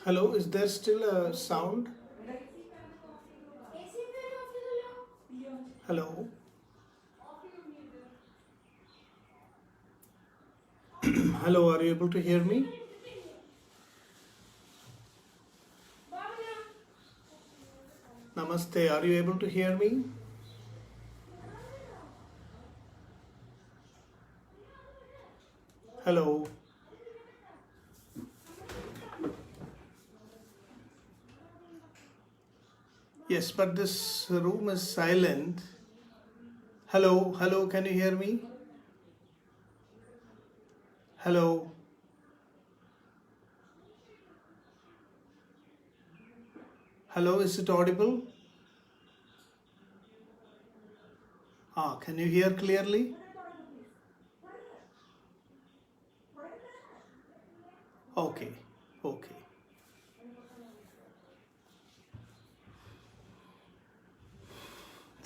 Hello, is there still a sound? Hello? Hello, are you able to hear me? Namaste, are you able to hear me? Hello? Yes, but this room is silent. Hello, hello, can you hear me? Hello? Hello, is it audible? Can you hear clearly? Okay, okay.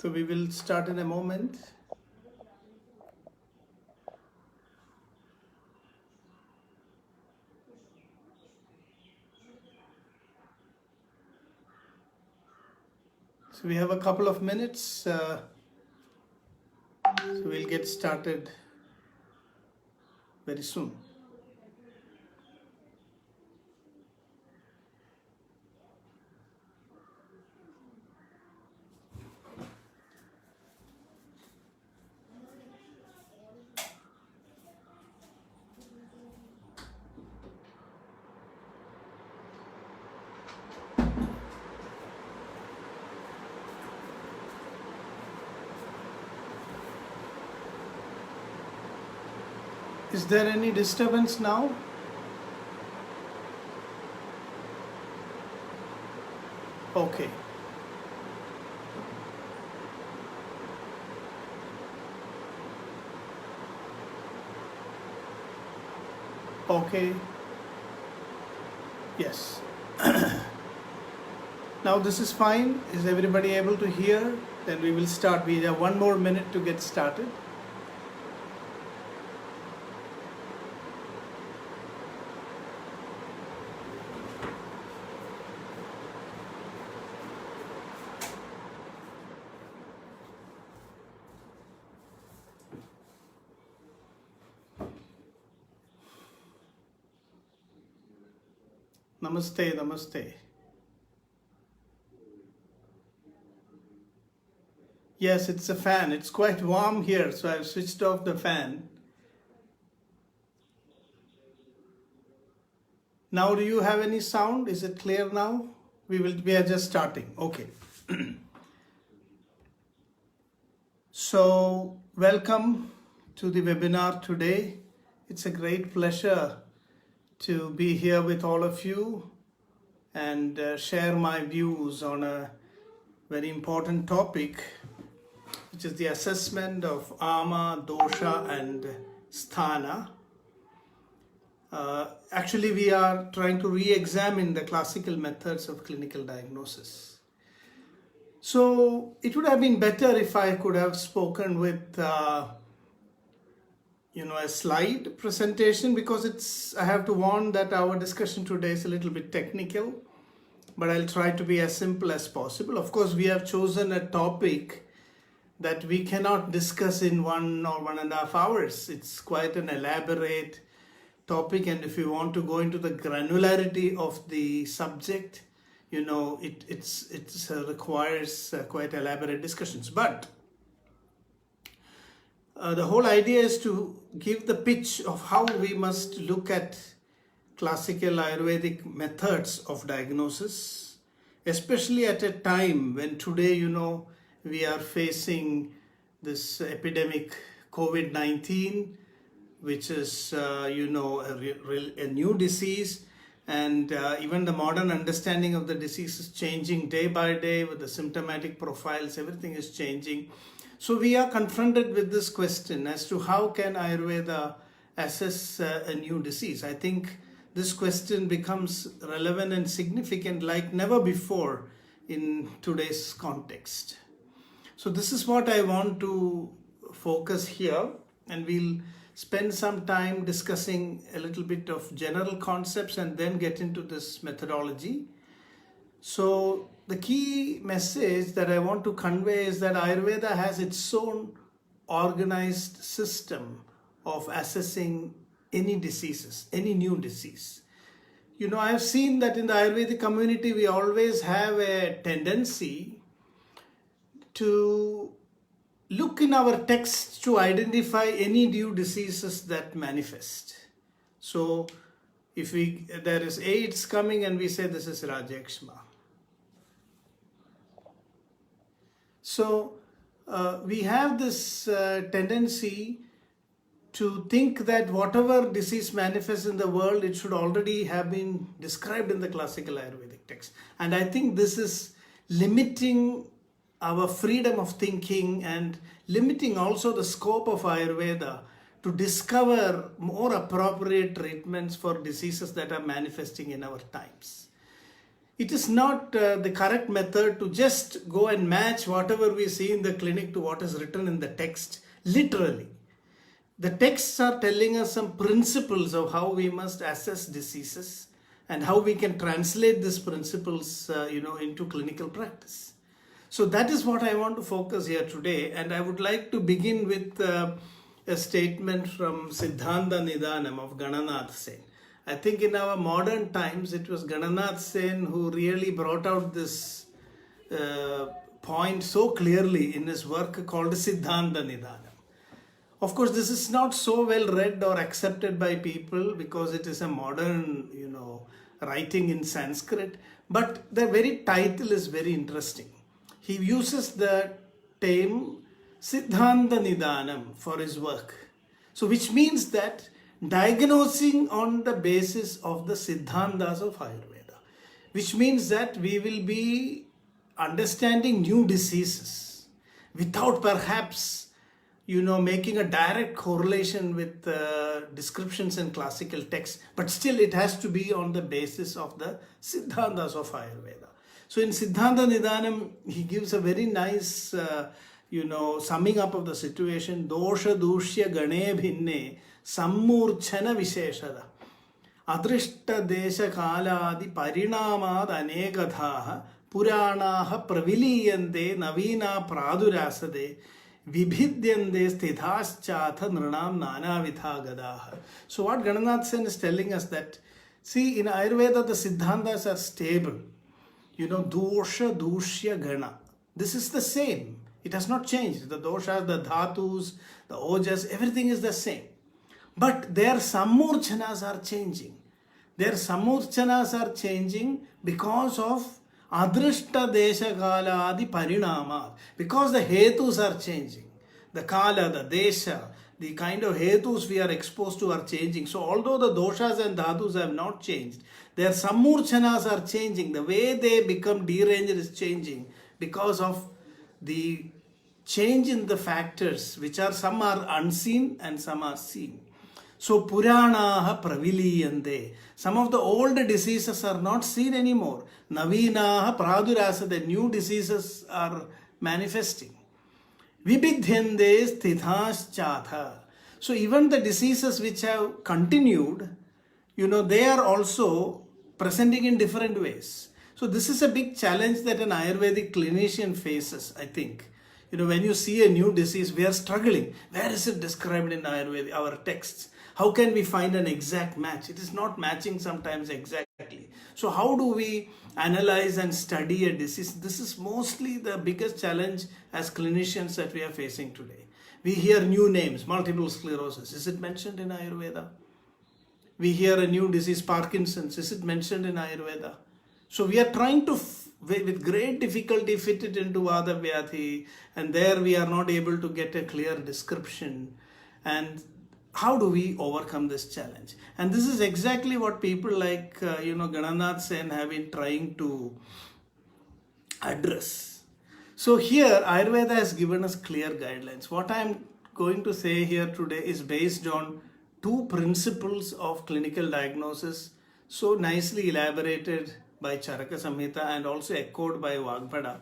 So we will start in a moment. So we have a couple of minutes, so we'll get started very soon. Is there any disturbance now? Okay. Okay. Yes. Now this is fine. Is everybody able to hear? Then we will start. We have 1 more minute to get started. Namaste, namaste. Yes, it's a fan. It's quite warm here, so I've switched off the fan. Now, do you have any sound? Is it clear now? We are just starting. Okay. So, welcome to the webinar today. It's a great pleasure to be here with all of you and share my views on a very important topic, which is the assessment of Ama, Dosha and Sthana. Actually, we are trying to re-examine the classical methods of clinical diagnosis. So it would have been better if I could have spoken with a slide presentation, because I have to warn that our discussion today is a little bit technical, but I'll try to be as simple as possible. Of course, we have chosen a topic that we cannot discuss in 1 or 1.5 hours. It's quite an elaborate topic, and if you want to go into the granularity of the subject, it requires quite elaborate discussions. But the whole idea is to give the pitch of how we must look at classical Ayurvedic methods of diagnosis, especially at a time when today, we are facing this epidemic COVID-19, which is, a new disease, and even the modern understanding of the disease is changing day by day with the symptomatic profiles. Everything is changing. So we are confronted with this question as to how can Ayurveda assess a new disease. I think this question becomes relevant and significant like never before in today's context. So this is what I want to focus here, and we'll spend some time discussing a little bit of general concepts and then get into this methodology. So the key message that I want to convey is that Ayurveda has its own organized system of assessing any diseases, any new disease. I have seen that in the Ayurvedic community, we always have a tendency to look in our texts to identify any new diseases that manifest. So if there is AIDS coming and we say this is Rajakshma. So we have this tendency to think that whatever disease manifests in the world, it should already have been described in the classical Ayurvedic text. And I think this is limiting our freedom of thinking and limiting also the scope of Ayurveda to discover more appropriate treatments for diseases that are manifesting in our times. It is not the correct method to just go and match whatever we see in the clinic to what is written in the text, literally. The texts are telling us some principles of how we must assess diseases and how we can translate these principles, into clinical practice. So that is what I want to focus here today, and I would like to begin with a statement from Symptom Nidanam of Gananath Sen. I think in our modern times, it was Gananath Sen who really brought out this point so clearly in his work called Siddhanta Nidanam. Of course, this is not so well read or accepted by people because it is a modern, writing in Sanskrit. But the very title is very interesting. He uses the term Siddhanta Nidanam for his work. So which means that diagnosing on the basis of the Siddhantas of Ayurveda. Which means that we will be understanding new diseases without perhaps making a direct correlation with descriptions in classical texts, but still it has to be on the basis of the Siddhantas of Ayurveda. So in Siddhanta Nidanam, he gives a very nice, summing up of the situation. Dosha Dushya Gane Bhinne Sammurchana Visheshada Adrishta Desha Kaladi Parinamad Anekathaha Puranaha Praviliyante Navina Pradurasade Vibhidyande Stithaaschatha Nranam Nana Vithagadaha. So what Gananath Sen is telling us that, see, in Ayurveda the Siddhantas are stable. Dosha, Dushya, Gana. This is the same. It has not changed. The doshas, the dhatus, the ojas, everything is the same. But their sammurchanas are changing. Their sammurchanas are changing because of Adrishta Desha Kala Adi Parinama. Because the hetus are changing. The Kala, the Desha, the kind of hetus we are exposed to are changing. So although the doshas and dhatus have not changed, their sammurchanas are changing. The way they become deranged is changing because of the change in the factors, which are some are unseen and some are seen. So Puranaha Praviliyante. Some of the old diseases are not seen anymore. Navinaha Pradurasa, the new diseases are manifesting. Vibidhyande Stithaaschatha. So even the diseases which have continued, they are also presenting in different ways. So this is a big challenge that an Ayurvedic clinician faces, I think. When you see a new disease, we are struggling. Where is it described in Ayurveda, our texts? How can we find an exact match? It is not matching sometimes exactly. So how do we analyze and study a disease? This is mostly the biggest challenge as clinicians that we are facing today. We hear new names, multiple sclerosis. Is it mentioned in Ayurveda? We hear a new disease, Parkinson's. Is it mentioned in Ayurveda? So we are trying to, with great difficulty, fit it into Vada Vyadhi, and there we are not able to get a clear description. And how do we overcome this challenge? And this is exactly what people like, Gananath Sen have been trying to address. So here, Ayurveda has given us clear guidelines. What I am going to say here today is based on two principles of clinical diagnosis, so nicely elaborated by Charaka Samhita and also echoed by Vagbhada.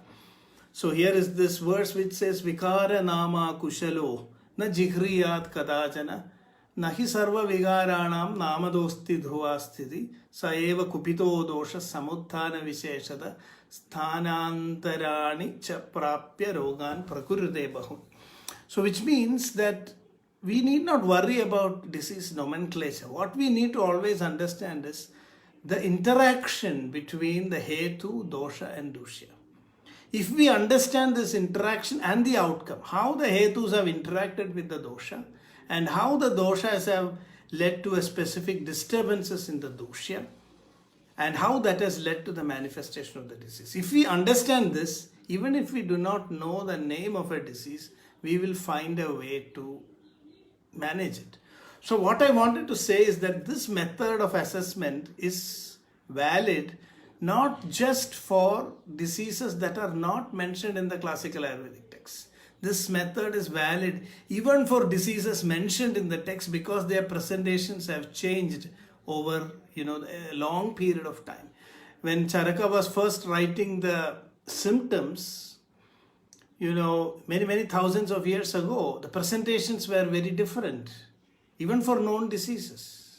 So here is this verse which says, Vikara nama kushalo na jihriyat kadachana nahi sarva vigaranam namadosti dhruvasthiti sa eva kupito dosha samuthana visheshada sthanantarani cha prapya rogan prakurite bahum. So which means that we need not worry about disease nomenclature. What we need to always understand is the interaction between the hetu, dosha and dusha. If we understand this interaction and the outcome, how the hetus have interacted with the dosha and how the doshas have led to a specific disturbances in the dosha and how that has led to the manifestation of the disease. If we understand this, even if we do not know the name of a disease, we will find a way to manage it. So what I wanted to say is that this method of assessment is valid not just for diseases that are not mentioned in the classical Ayurvedic text. This method is valid even for diseases mentioned in the text because their presentations have changed over a long period of time. When Charaka was first writing the symptoms, many thousands of years ago, the presentations were very different, even for known diseases.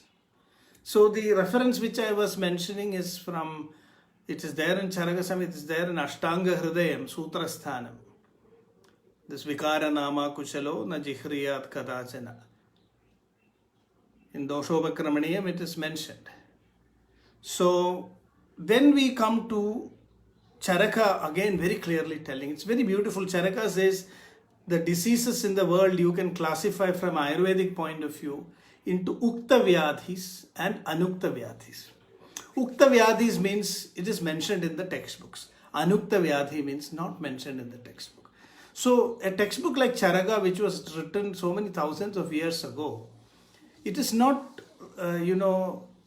So the reference which I was mentioning is from, it is there in Charaka Samhita, it is there in Ashtanga Hridayam, Sutra Sthanam. This Vikara Nama Kushalo na Jihriyat Kadachana. In Doshopakramaniyam it is mentioned. So then we come to Charaka, again very clearly telling. It's very beautiful. Charaka says the diseases in the world you can classify from Ayurvedic point of view into Ukta Vyadhis and Anukta Vyadhis. Ukta Vyadhis means it is mentioned in the textbooks. Anukta Vyadhi means not mentioned in the textbook. So a textbook like Charaka, which was written so many thousands of years ago, it is not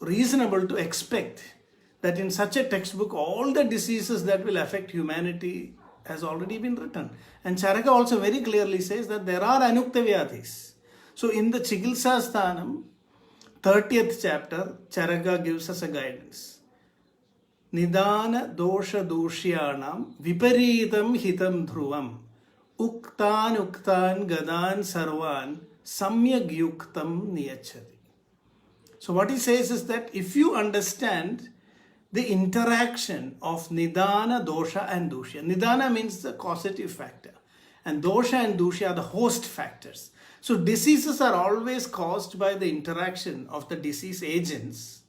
reasonable to expect that in such a textbook all the diseases that will affect humanity has already been written. And Charaka also very clearly says that there are Anukta Vyadhis. So in the Chikilsa Sthanam, 30th chapter, Charaka gives us a guidance. Nidana Dosha Doshyanam Viparitam Hitam Dhruvam Uktan Gadan Sarvan Samyag Yuktam Niyachari. So what he says is that if you understand the interaction of Nidana, Dosha and Dusha. Nidana means the causative factor and Dosha and Dusha are the host factors. So diseases are always caused by the interaction of the disease agents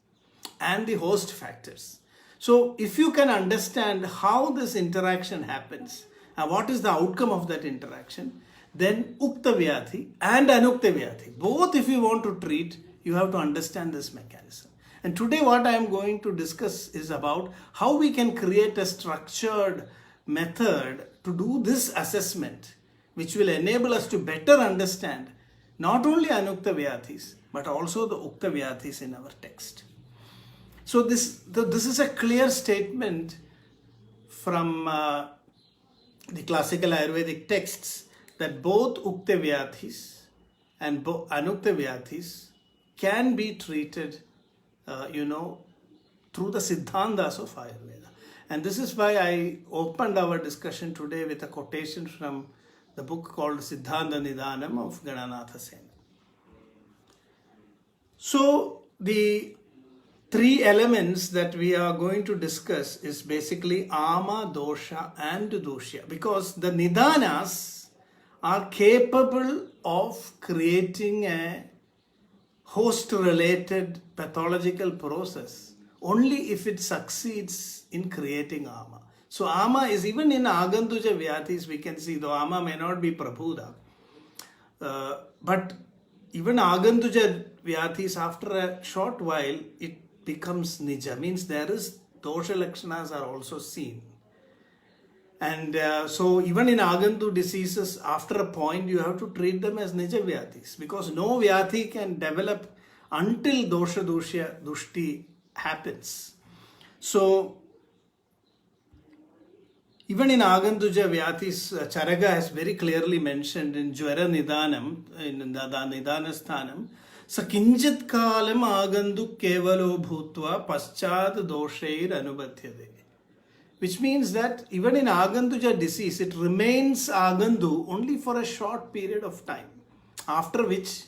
and the host factors. So if you can understand how this interaction happens and what is the outcome of that interaction, then Ukta Vyadhi and Anukta Vyadhi, both if you want to treat, you have to understand this mechanism. And today what I am going to discuss is about how we can create a structured method to do this assessment, which will enable us to better understand not only Anukta Vyadhis, but also the Ukta Vyadhis in our text. So this is a clear statement from the classical Ayurvedic texts that both Ukta Vyadhis and Anukta Vyadhis can be treated through the Siddhantas of Ayurveda. And this is why I opened our discussion today with a quotation from the book called Siddhanta Nidanam of Gananatha Sen. So the three elements that we are going to discuss is basically Ama, Dosha and Dosha, because the Nidanas are capable of creating a host-related pathological process only if it succeeds in creating Ama. So Ama is even in Agantuja Vyadhis, we can see, though Ama may not be Prabhuda, but even Agantuja Vyadhis, after a short while, it becomes Nija, means there is Dosha Lakshanas are also seen. And so even in Agantu diseases, after a point, you have to treat them as Nija Vyadhis, because no Vyadhi can develop until Dosha Dushti happens. So even in Agantuja Vyadhis, Charaka has very clearly mentioned in Jwara Nidanam, in the Nidana Sthanam, Sakinjit Kalam Agandu Kevalo Bhutva Paschad Doshair Anubhatyade. Which means that even in Agantuja disease, it remains Agandu only for a short period of time, after which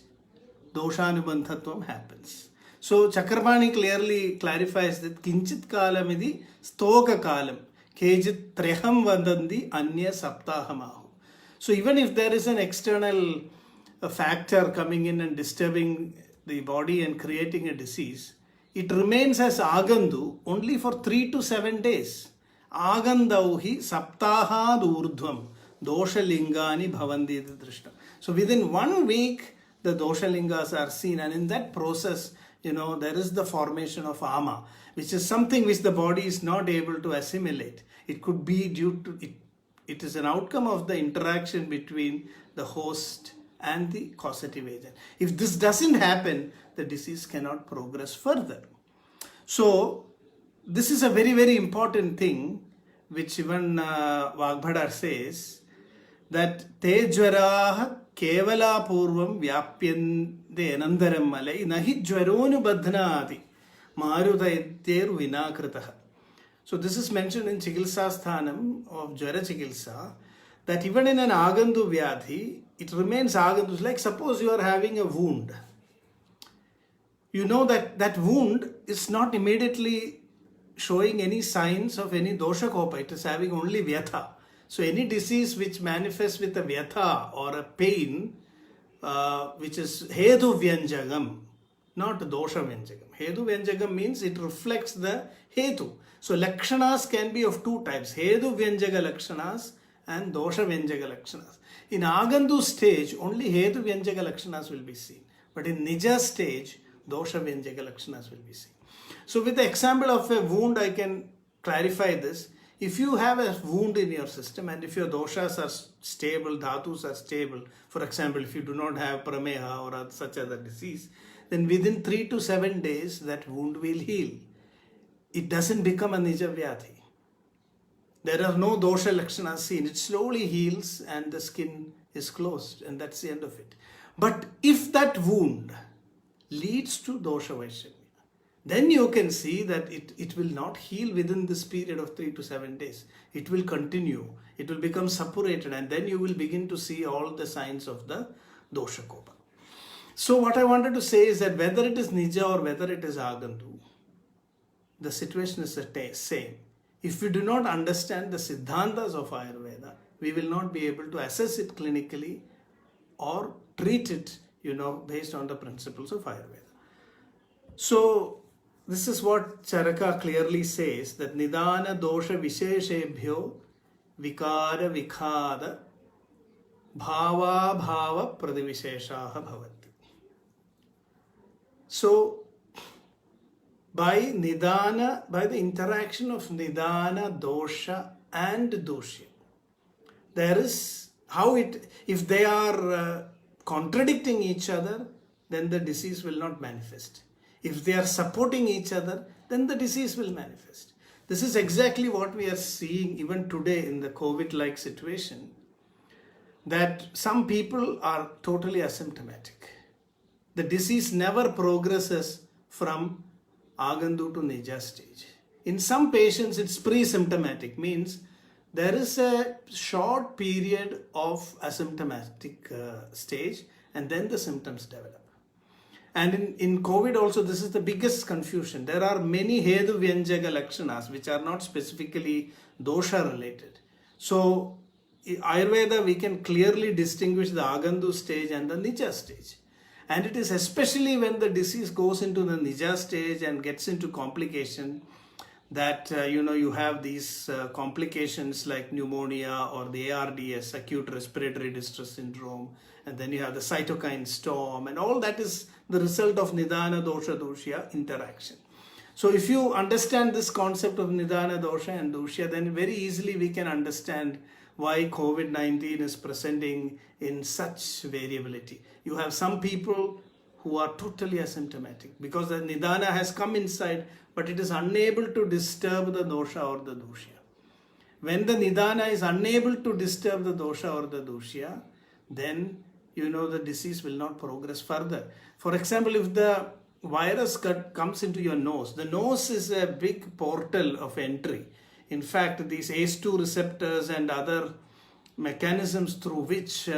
doshanubandhatvam happens. So Chakrapani clearly clarifies that kinchit kalamidi stoka kalam kejit treham vandandi anya saptahamahu. So even if there is an external factor coming in and disturbing the body and creating a disease, it remains as agandu only for 3 to 7 days. Agandauhi saptahad urdhvam dosha lingani bhavandi drishta. So within 1 week, the dosha lingas are seen, and in that process, there is the formation of ama, which is something which the body is not able to assimilate. It could be due to it. It is an outcome of the interaction between the host and the causative agent. If this doesn't happen, the disease cannot progress further. So this is a very, very important thing, which even Vagbhadar says, that tejvaraha kevala purvam vyapyande anandaram malai nahi jvaronu badhnati maruta ityer vinakritaha. So this is mentioned in Dosha Sthanam of Jvara Chikilsa, that even in an Agandu Vyadhi, it remains Agandu. Like suppose you are having a wound. You know that that wound is not immediately showing any signs of any dosha kopa. It is having only vyatha. So any disease which manifests with a vyatha or a pain, which is hedu vyanjagam, not dosha vyanjagam. Hedu vyanjagam means it reflects the hetu. So lakshanas can be of 2 types, hedu vyanjaga lakshanas and dosha vyanjaga lakshanas. In Agandu stage, only hedu vyanjaga lakshanas will be seen. But in Nija stage, dosha vyanjaga lakshanas will be seen. So with the example of a wound, I can clarify this. If you have a wound in your system and if your doshas are stable, dhatus are stable, for example, if you do not have prameha or such other disease, then within 3 to 7 days, that wound will heal. It doesn't become a Nija Vyadhi. There are no dosha lakshanas seen. It slowly heals and the skin is closed, and that's the end of it. But if that wound leads to dosha vaishagya, then you can see that it will not heal within this period of 3 to 7 days. It will continue. It will become suppurated, and then you will begin to see all the signs of the dosha kopa. So what I wanted to say is that whether it is Nija or whether it is Agandu, the situation is the same. If we do not understand the Siddhantas of Ayurveda, we will not be able to assess it clinically or treat it, based on the principles of Ayurveda. So this is what Charaka clearly says, that Nidana Dosha Visheshebhyo Vikara Vikhada Bhava Bhava Pradivisheshaha Bhavati. So by the interaction of Nidana, Dosha and Dosha, there is if they are contradicting each other, then the disease will not manifest. If they are supporting each other, then the disease will manifest. This is exactly what we are seeing even today in the COVID-like situation, that some people are totally asymptomatic. The disease never progresses from Agandu to Nija stage. In some patients, it's pre-symptomatic, means there is a short period of asymptomatic stage, and then the symptoms develop. And in COVID also, this is the biggest confusion. There are many Hedu Vyanjaga Lakshanas which are not specifically dosha related. So in Ayurveda, we can clearly distinguish the Agandu stage and the Nija stage. And it is especially when the disease goes into the Nija stage and gets into complication that you have these complications like pneumonia or the ARDS, acute respiratory distress syndrome, and then you have the cytokine storm, and all that is the result of Nidana Dosha Dosha interaction. So if you understand this concept of Nidana Dosha and Dosha, then very easily we can understand why COVID-19 is presenting in such variability. You have some people who are totally asymptomatic because the Nidana has come inside, but it is unable to disturb the dosha or the dosha. When the Nidana is unable to disturb the dosha or the dosha, then the disease will not progress further. For example, if the virus comes into your nose, the nose is a big portal of entry. In fact, these ACE2 receptors and other mechanisms through which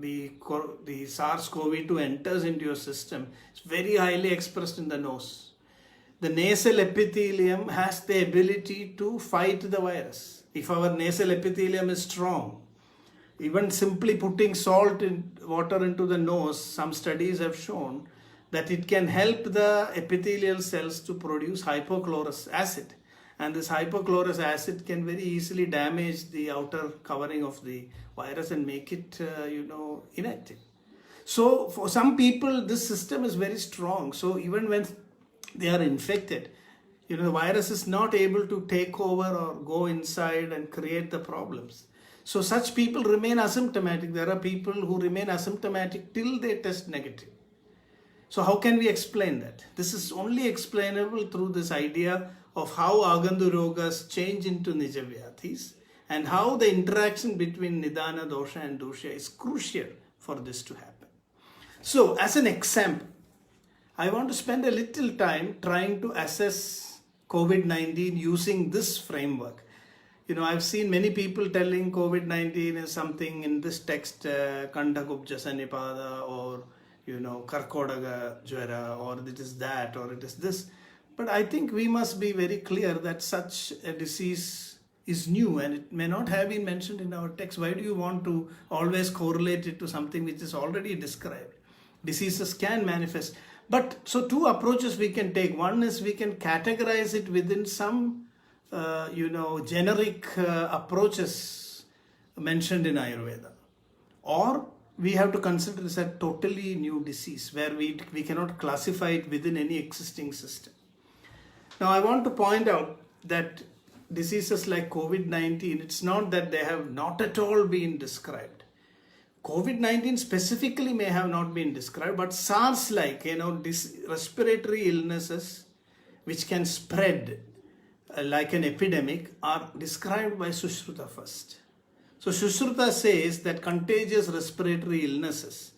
the SARS-CoV-2 enters into your system, it's very highly expressed in the nose. The nasal epithelium has the ability to fight the virus. If our nasal epithelium is strong, even simply putting salt in water into the nose, some studies have shown that it can help the epithelial cells to produce hypochlorous acid. And this hypochlorous acid can very easily damage the outer covering of the virus and make it, inactive. So for some people, this system is very strong. So even when they are infected, the virus is not able to take over or go inside and create the problems. So such people remain asymptomatic. There are people who remain asymptomatic till they test negative. So how can we explain that? This is only explainable through this idea of how Agandu Rogas change into Nijavyathis and how the interaction between Nidana, Dosha and Dosha is crucial for this to happen. So as an example, I want to spend a little time trying to assess COVID-19 using this framework. I've seen many people telling COVID-19 is something in this text, Kandakupja Sanipada, or, Karkodaga Jwara, or it is that, or it is this. But I think we must be very clear that such a disease is new and it may not have been mentioned in our text. Why do you want to always correlate it to something which is already described? Diseases can manifest. But so two approaches we can take. One is we can categorize it within some, generic approaches mentioned in Ayurveda. Or we have to consider this a totally new disease where we cannot classify it within any existing system. Now I want to point out that diseases like COVID-19, it's not that they have not at all been described. COVID-19 specifically may have not been described, but SARS-like, respiratory illnesses which can spread like an epidemic are described by Sushruta first. So Sushruta says that contagious respiratory illnesses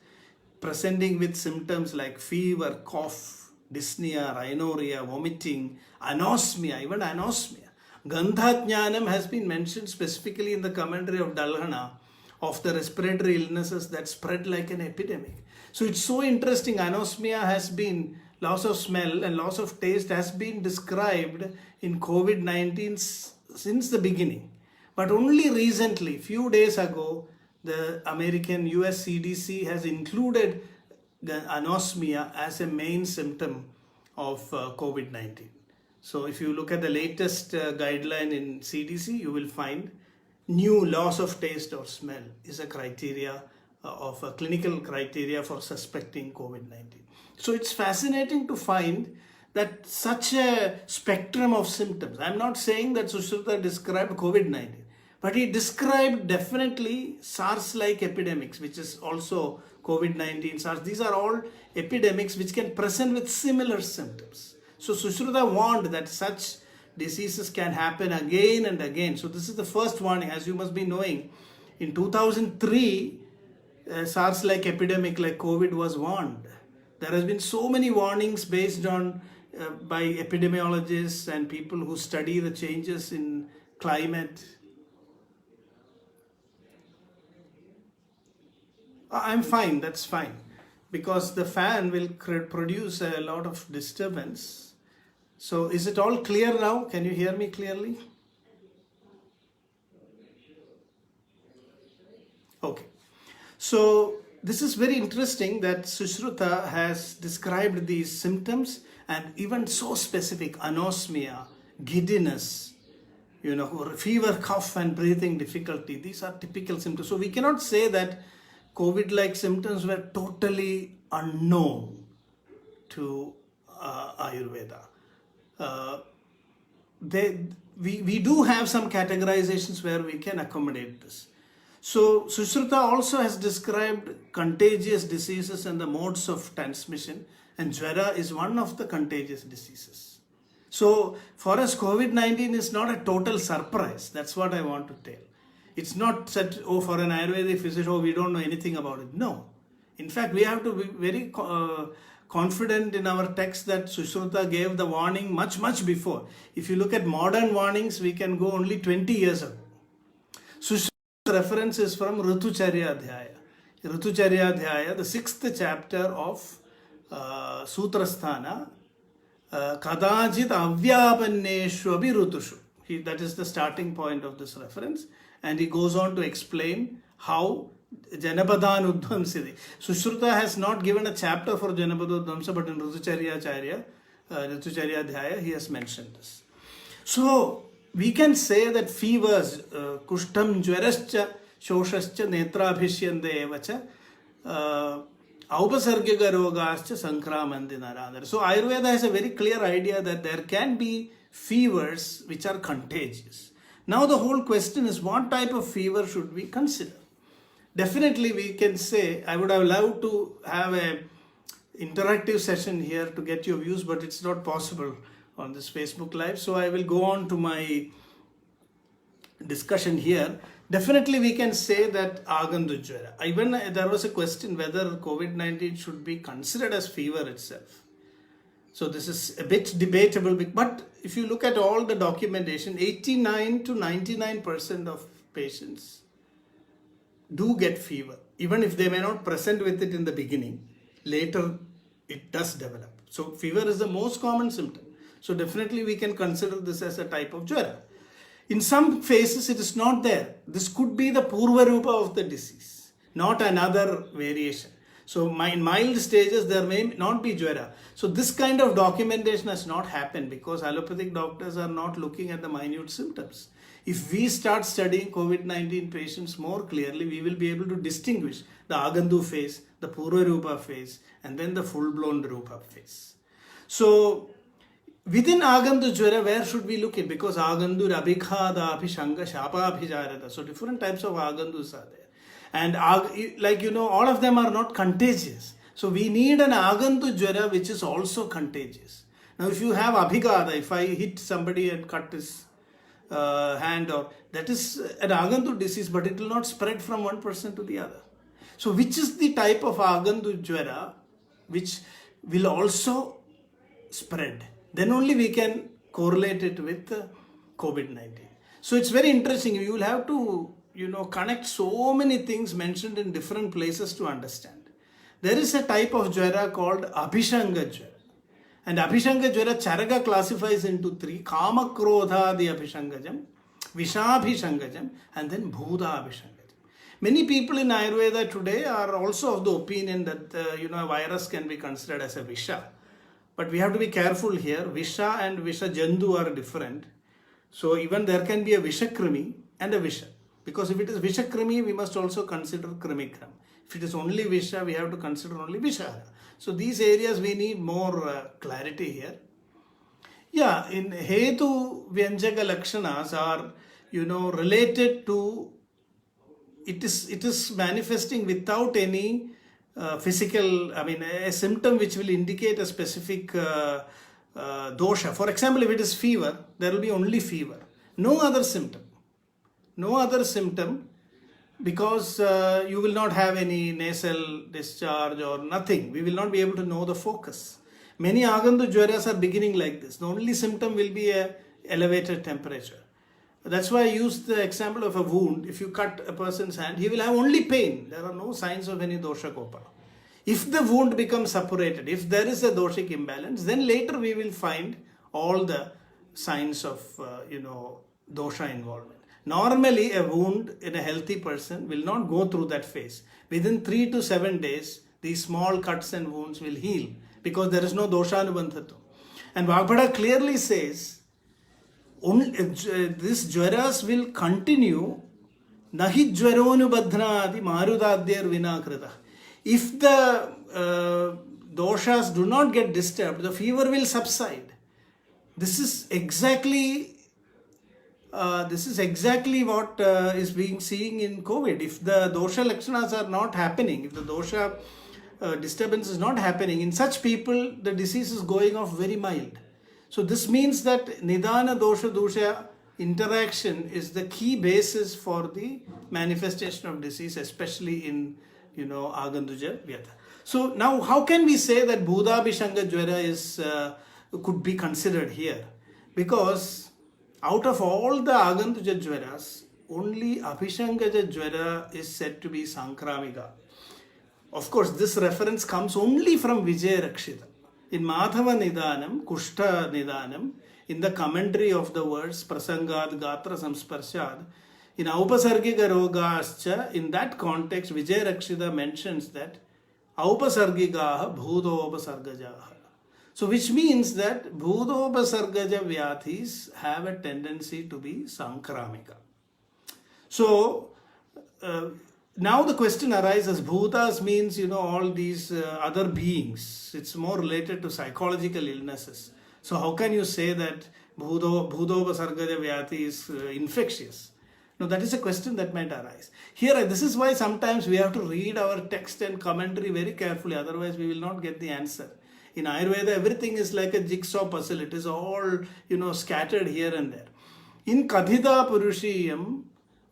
presenting with symptoms like fever, cough, dyspnea, rhinorrhea, vomiting, anosmia, even anosmia. Gandhajnanam has been mentioned specifically in the commentary of Dalhana of the respiratory illnesses that spread like an epidemic. So it's so interesting. Anosmia has been, loss of smell and loss of taste has been described in COVID-19 since the beginning. But only recently, few days ago, the American US CDC has included anosmia as a main symptom of COVID-19. So if you look at the latest guideline in CDC, you will find new loss of taste or smell is a criteria of a clinical criteria for suspecting COVID-19. So it's fascinating to find that such a spectrum of symptoms. I'm not saying that Sushruta described COVID-19, but he described definitely SARS-like epidemics, which is also COVID-19, SARS. These are all epidemics which can present with similar symptoms. So Sushruta warned that such diseases can happen again and again. So this is the first warning, as you must be knowing. In 2003, SARS-like epidemic like COVID was warned. There has been so many warnings based on by epidemiologists and people who study the changes in climate. I'm fine, that's fine, because the fan will produce a lot of disturbance. So is it all clear now? Can you hear me clearly? Okay. So this is very interesting that Sushruta has described these symptoms and even so specific: anosmia, giddiness, fever, cough and breathing difficulty. These are typical symptoms. So we cannot say that COVID-like symptoms were totally unknown to Ayurveda. We do have some categorizations where we can accommodate this. So Sushruta also has described contagious diseases and the modes of transmission, and Jwara is one of the contagious diseases. So for us, COVID-19 is not a total surprise. That's what I want to tell. It's not said, for an Ayurvedic physician, we don't know anything about it. No. In fact, we have to be very confident in our text that Sushruta gave the warning much, much before. If you look at modern warnings, we can go only 20 years ago. Sushruta's reference is from Ritucharya Adhyaya. Ritucharyadhyaya, the 6th chapter of Sutra Sthana, Kadachit Avyapaneshwabi Rutushu. That is the starting point of this reference, and he goes on to explain how Janabadhanudvamsidi. Sushruta has not given a chapter for Janabadhanudvamsa, but in Ritucharyadhyaya he has mentioned this. So we can say that fevers, Kushtam Jwarascha Shoshascha Netrabhishyande evacha Aupasargika Rogascha Sankramandi Narandara. So Ayurveda has a very clear idea that there can be fevers which are contagious. Now the whole question is, what type of fever should we consider? Definitely we can say, I would have loved to have a interactive session here to get your views, but it's not possible on this Facebook Live. So I will go on to my discussion here. Definitely we can say that Agandujvara. Even there was a question whether COVID-19 should be considered as fever itself. So this is a bit debatable, but if you look at all the documentation, 89 to 99% of patients do get fever. Even if they may not present with it in the beginning, later it does develop. So fever is the most common symptom. So definitely we can consider this as a type of jwara. In some phases it is not there. This could be the Purva Rupa of the disease, not another variation. So in mild stages there may not be jwara. So this kind of documentation has not happened because allopathic doctors are not looking at the minute symptoms. If we start studying COVID-19 patients more clearly, we will be able to distinguish the Agandu phase, the Purva Rupa phase, and then the full-blown Rupa phase. So within Agandu Jwara, where should we look at? Because Agandu, Abhikhada, Abhishanga, Shapa, Abhijarata. So different types of Agandus are there. And like you know, all of them are not contagious. So we need an Agandu Jwara which is also contagious. Now if you have Abhighada, if I hit somebody and cut his hand, or that is an Agandu disease, but it will not spread from one person to the other. So which is the type of Agandu Jwara which will also spread? Then only we can correlate it with COVID-19. So it's very interesting. You will have to, connect so many things mentioned in different places to understand. There is a type of Jwara called Abhishanga Jwara. And Abhishanga Jwara, Charaga classifies into 3: Kama Krodha the Abhishangajam, Vishabhishangajam, and then Bhuda Abhishangajam. Many people in Ayurveda today are also of the opinion that a virus can be considered as a Visha. But we have to be careful here. Visha and Visha Jandu are different. So even there can be a Vishakrimi and a Visha. Because if it is Vishakrimi, we must also consider Krimikram. If it is only Visha, we have to consider only Vishara. So these areas we need more clarity here. Yeah, in Hetu Vyanjaka Lakshanas are, related to, it is manifesting without any physical, a symptom which will indicate a specific dosha. For example, if it is fever, there will be only fever. No other symptom. No other symptom, because you will not have any nasal discharge or nothing. We will not be able to know the focus. Many Agandu Jwaras are beginning like this. The only symptom will be a elevated temperature. That's why I used the example of a wound. If you cut a person's hand, he will have only pain. There are no signs of any dosha kopa. If the wound becomes suppurated, if there is a doshic imbalance, then later we will find all the signs of, dosha involvement. Normally, a wound in a healthy person will not go through that phase. Within 3 to 7 days, these small cuts and wounds will heal because there is no doshanubandhatu. And Vagbhada clearly says, these jwaras will continue. Nahi jwaronubadhnati marudadhyar vinakrita. If the doshas do not get disturbed, the fever will subside. This is exactly what is being seen in COVID. If the dosha lakshanas are not happening, if the dosha disturbance is not happening, in such people the disease is going off very mild. So this means that Nidana dosha interaction is the key basis for the manifestation of disease, especially in Aganduja Vyatha. So now how can we say that Bhudabhishanga Jwara could be considered here? Because out of all the Aganduja Jwaras, only Abhishangaja Jwara is said to be Sankramika. Of course, this reference comes only from Vijay Rakshita. In Madhava Nidanam, Kushta Nidanam, in the commentary of the words Prasangad Gatra Samsparshad, in Aupasargika Rogascha, in that context, Vijay Rakshita mentions that Aupasargikaha Bhudopasargajaha. So, which means that Bhudopasargaja Vyathis have a tendency to be Sankramika. So, now the question arises, Bhutas means, all these other beings. It's more related to psychological illnesses. So how can you say that Bhudopasargaja Vyati is infectious? No, that is a question that might arise. Here, this is why sometimes we have to read our text and commentary very carefully, otherwise we will not get the answer. In Ayurveda, everything is like a jigsaw puzzle. It is all, scattered here and there. In Kathita Purushiyam,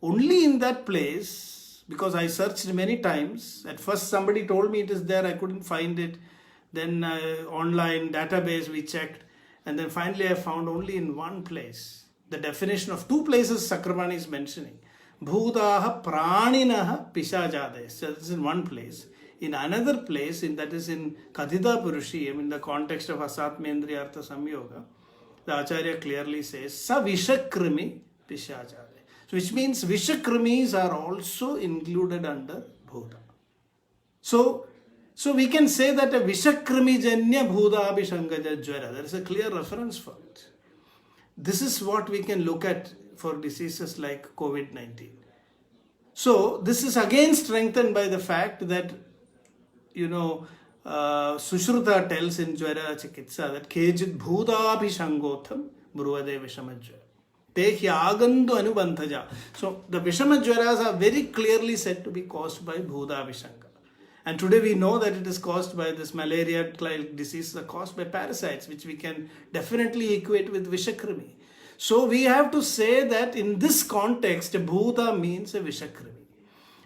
only in that place, because I searched many times, at first somebody told me it is there, I couldn't find it. Then online database we checked, and then finally I found only in one place. The definition of two places Sakramani is mentioning. Bhutaha praninaha pishajades. So this is in one place. In another place, that is in Kathita Purushiyam, in the context of Asatmendriya Artha Samyoga, the Acharya clearly says, Sa Vishakrimi Pishajade. So which means Vishakrimis are also included under Bhuta. So we can say that a Vishakrimi Janya Bhuta Abhishangaja Jwara. There is a clear reference for it. This is what we can look at for diseases like COVID-19. So this is again strengthened by the fact that, Sushruta tells in Jwara Chikitsa that Kejit Bhuta Abhishangotham Bruvade Vishamajwara. So the Vishamajwaras are very clearly said to be caused by Bhuta Abhishanga. And today we know that it is caused by this malaria-like disease, are caused by parasites, which we can definitely equate with Vishakrimi. So we have to say that in this context, Bhuta means a Vishakrimi.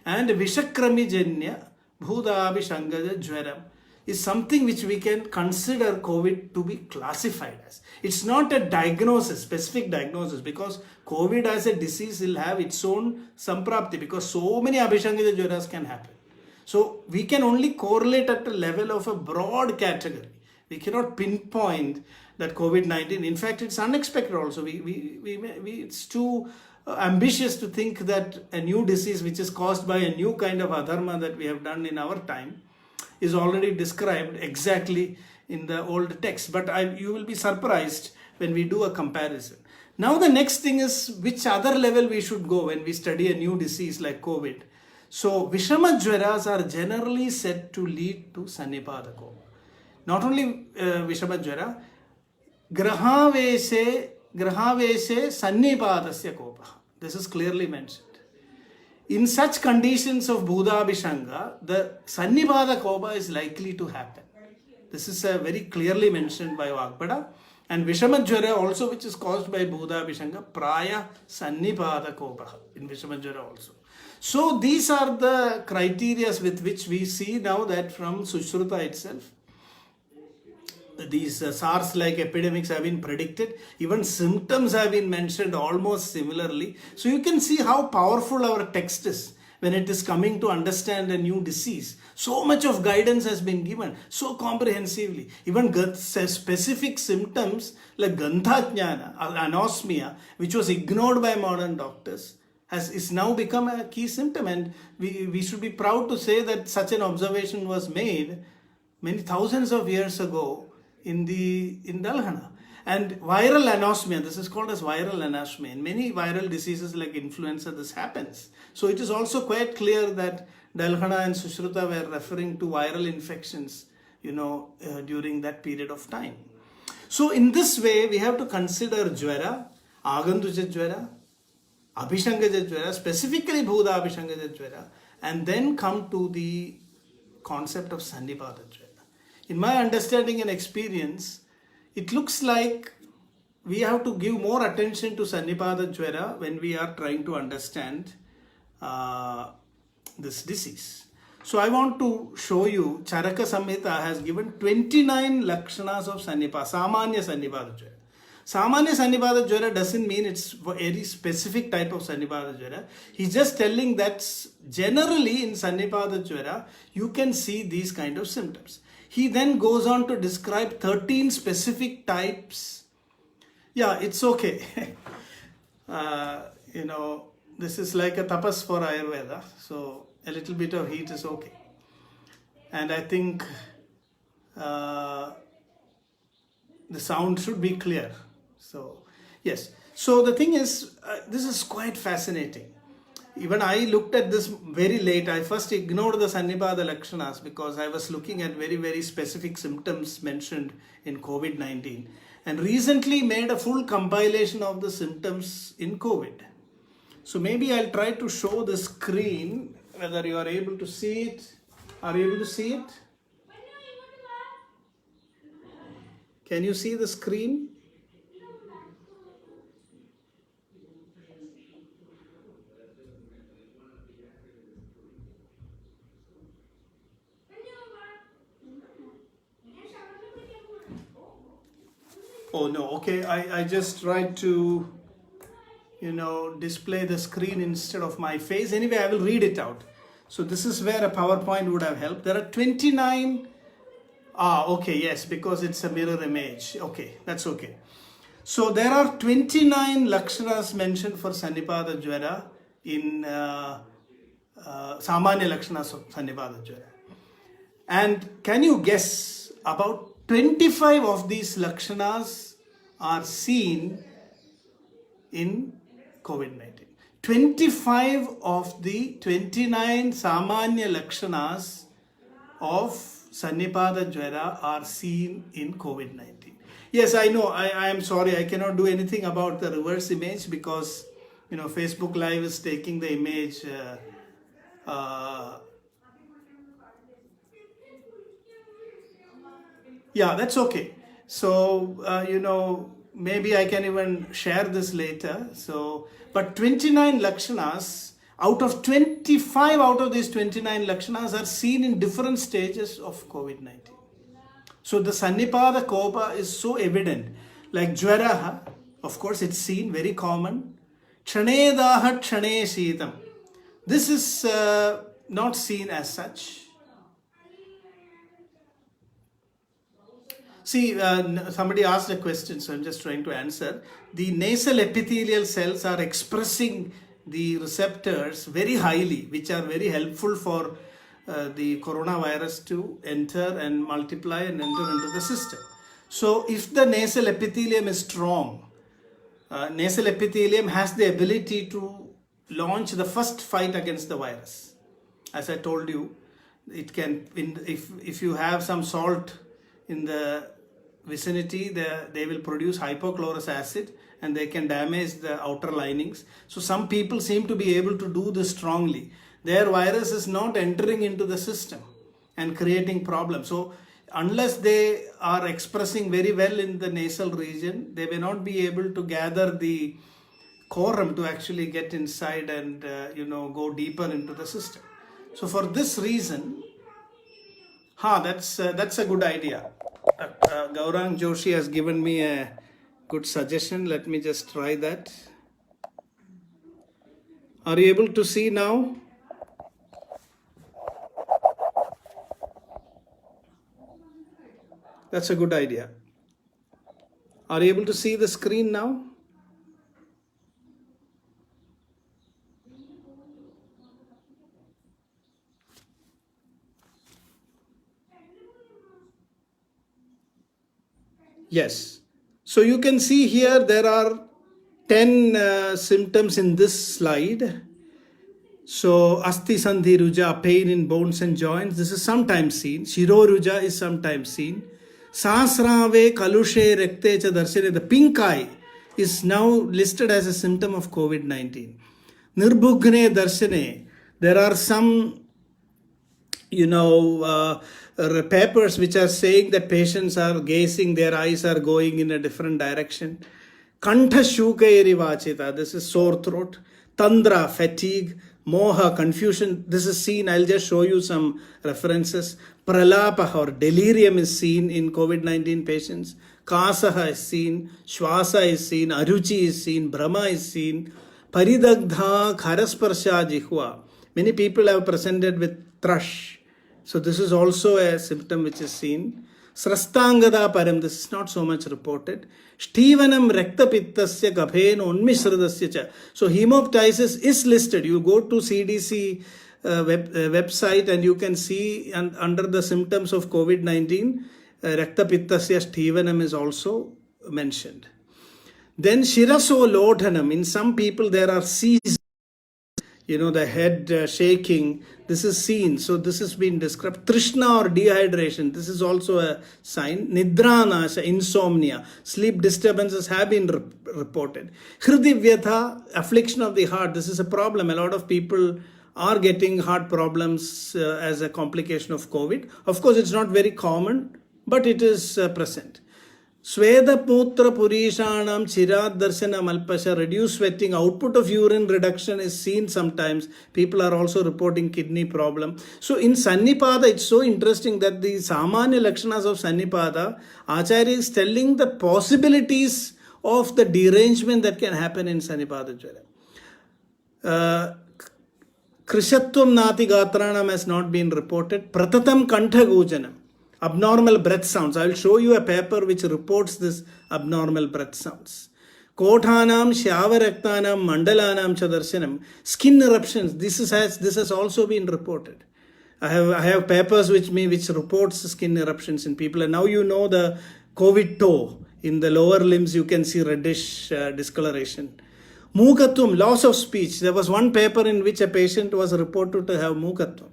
And Vishakrami Janya, Bhuta Abhishangaja Jwaram, is something which we can consider COVID to be classified as. It's not a diagnosis, specific diagnosis, because COVID as a disease will have its own samprapti, because so many Abhishangaja Jwaras can happen. So we can only correlate at the level of a broad category. We cannot pinpoint that COVID-19. In fact, it's unexpected also. It's too ambitious to think that a new disease which is caused by a new kind of adharma that we have done in our time is already described exactly in the old text. But you will be surprised when we do a comparison. Now the next thing is which other level we should go when we study a new disease like COVID. So Vishamajwaras are generally said to lead to Sannipada Koma. Not only Vishamajwara, Grahavese Sannipadasya Kopa. This is clearly mentioned. In such conditions of Bhuta Abhishanga, the Sannipada Kopa is likely to happen. This is very clearly mentioned by Vagpada. And Vishamajwara also, which is caused by Bhuta Abhishanga, Praya Sannipada Kopa in Vishamajwara also. So these are the criteria with which we see now that from Sushruta itself, these SARS-like epidemics have been predicted. Even symptoms have been mentioned almost similarly. So you can see how powerful our text is when it is coming to understand a new disease. So much of guidance has been given, so comprehensively. Even specific symptoms like Gandhajnana or anosmia, which was ignored by modern doctors, is now become a key symptom. And we should be proud to say that such an observation was made many thousands of years ago in Dalhana. And viral anosmia, this is called as viral anosmia. In many viral diseases like influenza, this happens. So it is also quite clear that Dalhana and Sushruta were referring to viral infections, during that period of time. So in this way, we have to consider Jwara, Agantuja Jwara, Abhishangaja Jwara, specifically Bhuta Abhishangaja Jwara, and then come to the concept of Sannipada Jwara. In my understanding and experience, it looks like we have to give more attention to Sannipada Jwara when we are trying to understand this disease. So I want to show you, Charaka Samhita has given 29 lakshanas of Samanya Sannipada Jwara. Samanya Sannibada Jwara doesn't mean it's for any specific type of Sannibada Jwara. He's just telling that generally in Sannibada Jwara, you can see these kind of symptoms. He then goes on to describe 13 specific types. Yeah, it's okay. This is like a tapas for Ayurveda. So a little bit of heat is okay. And I think the sound should be clear. So, yes. So the thing is, this is quite fascinating. Even I looked at this very late. I first ignored the Sannibada Lakshanas because I was looking at very, very specific symptoms mentioned in COVID-19. And recently made a full compilation of the symptoms in COVID. So maybe I'll try to show the screen, whether you are able to see it. Are you able to see it? Can you see the screen? Oh no, okay, I just tried to, display the screen instead of my face. Anyway, I will read it out. So this is where a PowerPoint would have helped. There are 29, okay, yes, because it's a mirror image. Okay, that's okay. So there are 29 Lakshanas mentioned for Sannibada Jwara in Samanya Lakshanas of Sannibada Jwara. And can you guess, about 25 of these Lakshanas are seen in COVID-19. 25 of the 29 Samanya Lakshanas of Sannibada Jwara are seen in COVID-19. Yes, I know, I am sorry, I cannot do anything about the reverse image because, Facebook Live is taking the image. Yeah, that's okay. So, maybe I can even share this later. So, but 29 Lakshanas, out of 25 out of these 29 Lakshanas are seen in different stages of COVID-19. So the Sannibada Kopa is so evident. Like Jwara, of course it's seen, very common. Chane Daha Chane Sheetam. This is not seen as such. See, somebody asked a question, so I'm just trying to answer. The nasal epithelial cells are expressing the receptors very highly, which are very helpful for the coronavirus to enter and multiply and enter into the system. So if the nasal epithelium is strong, nasal epithelium has the ability to launch the first fight against the virus. As I told you, it can, if you have some salt in the vicinity, they will produce hypochlorous acid and they can damage the outer linings. So some people seem to be able to do this strongly. Their virus is not entering into the system and creating problems. So unless they are expressing very well in the nasal region, they may not be able to gather the quorum to actually get inside and go deeper into the system. So for this reason, that's a good idea. Gaurang Joshi has given me a good suggestion. Let me just try that. Are you able to see now? That's a good idea. Are you able to see the screen now? Yes. So you can see here there are 10 symptoms in this slide. So Asti Sandhi Ruja, pain in bones and joints, this is sometimes seen. Shiro Ruja is sometimes seen. Sasrave Kalushe Rekte Cha Darshane, the pink eye is now listed as a symptom of COVID-19. Nirbhugne Darshane, there are some papers which are saying that patients are gazing, their eyes are going in a different direction. Kantha Shukayari Vachita, this is sore throat. Tandra, fatigue. Moha, confusion. This is seen, I'll just show you some references. Pralapa or delirium is seen in COVID-19 patients. Kasaha is seen, Shwasa is seen, Aruchi is seen, Brahma is seen, Paridagdha, Kharasparsha, Jihva. Many people have presented with thrush. So this is also a symptom which is seen. Srastangada param, this is not so much reported. Shtivanam rektapittasya gabhen unmishradasya cha. So hemoptysis is listed. You go to CDC website and you can see under the symptoms of COVID-19, rektapittasya shtivanam is also mentioned. Then shiraso lodhanam. In some people there are seizures. The head shaking, this is seen. So this has been described. Trishna or dehydration, this is also a sign. Nidranasha, insomnia, sleep disturbances have been reported. Hridivyatha, affliction of the heart, this is a problem. A lot of people are getting heart problems as a complication of COVID. Of course, it's not very common, but it is present. Sweda Putra Purishanam Chirat Darshana Malpasha, reduced sweating, output of urine reduction is seen sometimes. People are also reporting kidney problem. So in Sannipada, it's so interesting that the Samanya Lakshanas of Sannipada, Acharya is telling the possibilities of the derangement that can happen in Sannipada Jwara. Krishatvam Nati Gatranam has not been reported. Pratatam Kantha Gojanam. Abnormal breath sounds. I will show you a paper which reports this abnormal breath sounds. Kothanam, Shyavaraktanam, Mandalanam Chadarshanam. Skin eruptions. This has also been reported. I have papers which reports skin eruptions in people. And now you know the COVID toe. In the lower limbs you can see reddish discoloration. Mukatvam, loss of speech. There was one paper in which a patient was reported to have mukatvam.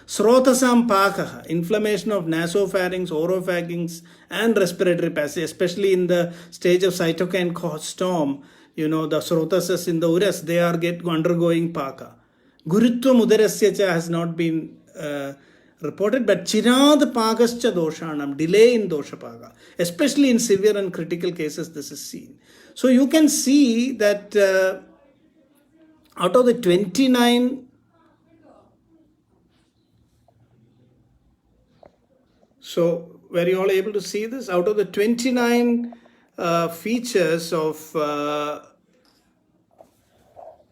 Srotasam pakaha, inflammation of nasopharynx, oropharynx and respiratory passage, especially in the stage of cytokine storm, the srotases in the uras, they are undergoing paka. Gurutvam udarasya has not been reported, but chirad pakascha doshanam, delay in dosha paka, especially in severe and critical cases, this is seen. So you can see that out of the 29 So, were you all able to see this? Out of the 29 features of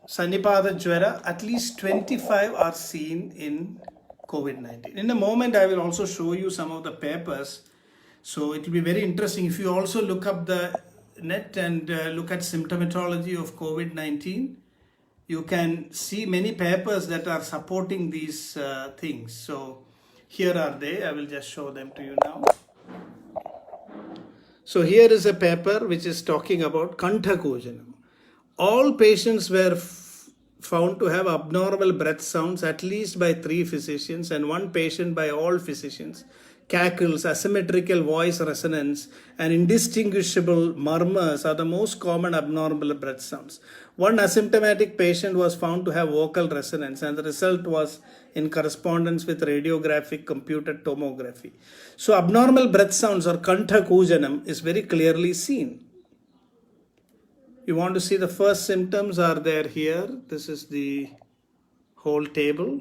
Sannipada Jwara, at least 25 are seen in COVID-19. In a moment, I will also show you some of the papers. So, it will be very interesting if you also look up the net and look at symptomatology of COVID-19. You can see many papers that are supporting these things. So, here are they. I will just show them to you now. So here is a paper which is talking about Kantha Kojanam. All patients were found to have abnormal breath sounds at least by 3 physicians and 1 patient by all physicians. Cackles, asymmetrical voice resonance and indistinguishable murmurs are the most common abnormal breath sounds. 1 asymptomatic patient was found to have vocal resonance and the result was in correspondence with radiographic computed tomography. So abnormal breath sounds or Kantha Kojanam is very clearly seen. You want to see the first symptoms are there here. This is the whole table.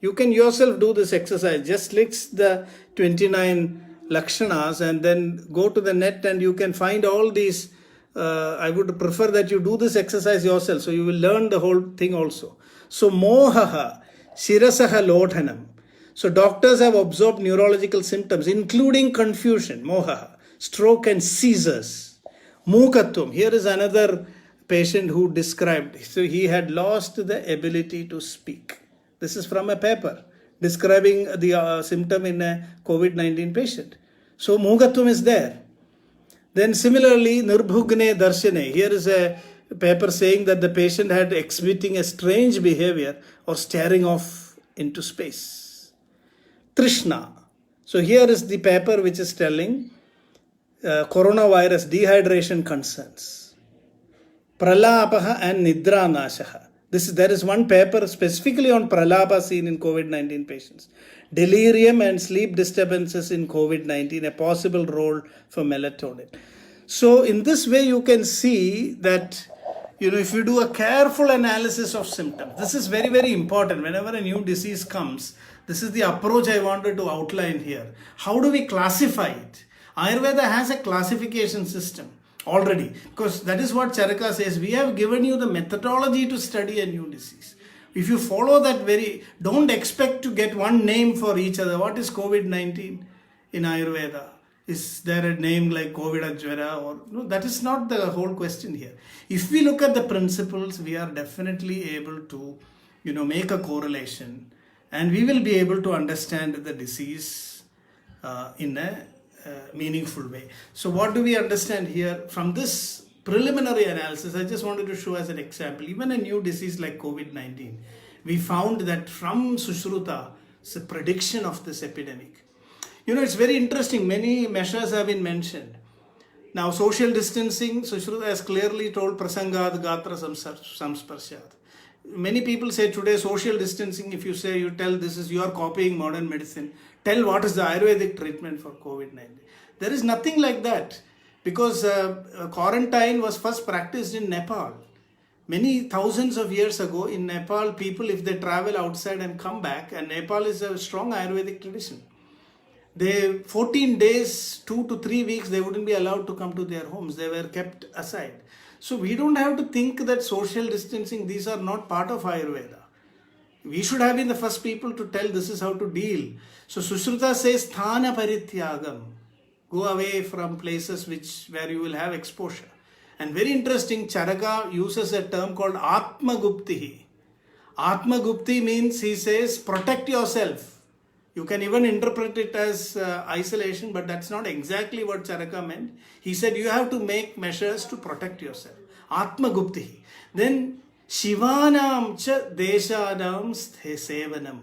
You can yourself do this exercise. Just list the 29 Lakshanas and then go to the net and you can find all these. I would prefer that you do this exercise yourself. So you will learn the whole thing also. So mohaha, shirasaha lodhanam. So doctors have observed neurological symptoms including confusion, mohaha, stroke and seizures. Mukatvam. Here is another patient who described. So he had lost the ability to speak. This is from a paper describing the symptom in a COVID-19 patient. So Mukatvam is there. Then similarly, Nirbhugne Darshane. Here is a paper saying that the patient had exhibiting a strange behavior or staring off into space. Trishna. So here is the paper which is telling coronavirus dehydration concerns. Pralapaha and Nidranashaha. There is one paper specifically on pralapa seen in COVID-19 patients. Delirium and sleep disturbances in COVID-19, a possible role for melatonin. So in this way you can see that, if you do a careful analysis of symptoms, this is very, very important. Whenever a new disease comes, this is the approach I wanted to outline here. How do we classify it? Ayurveda has a classification system already, because that is what Charaka says. We have given you the methodology to study a new disease. If you follow that don't expect to get one name for each other. What is COVID-19 in Ayurveda? Is there a name like Covid-Ajvara? Or no, that is not the whole question here. If we look at the principles, we are definitely able to, make a correlation, and we will be able to understand the disease in a meaningful way. So what do we understand here from this preliminary analysis? I just wanted to show as an example, even a new disease like COVID-19, we found that from Sushruta, it's a prediction of this epidemic. It's very interesting. Many measures have been mentioned. Now, social distancing, Sushruta has clearly told Prasangad Gatra Samsparshat. Many people say today social distancing, if you tell this is you are copying modern medicine, tell what is the Ayurvedic treatment for COVID-19. There is nothing like that, because quarantine was first practiced in Nepal. Many thousands of years ago in Nepal, people, if they travel outside and come back, and Nepal is a strong Ayurvedic tradition, 14 days, 2 to 3 weeks, they wouldn't be allowed to come to their homes. They were kept aside. So we don't have to think that social distancing, these are not part of Ayurveda. We should have been the first people to tell this is how to deal. So Sushruta says, Sthana Parityagam. Go away from places where you will have exposure. And very interesting, Charaka uses a term called Atma Guptihi. Atma Gupti means, he says, protect yourself. You can even interpret it as isolation, but that's not exactly what Charaka meant. He said you have to make measures to protect yourself. Atma Guptihi. Then Shivanam cha Deshanam Sevanam.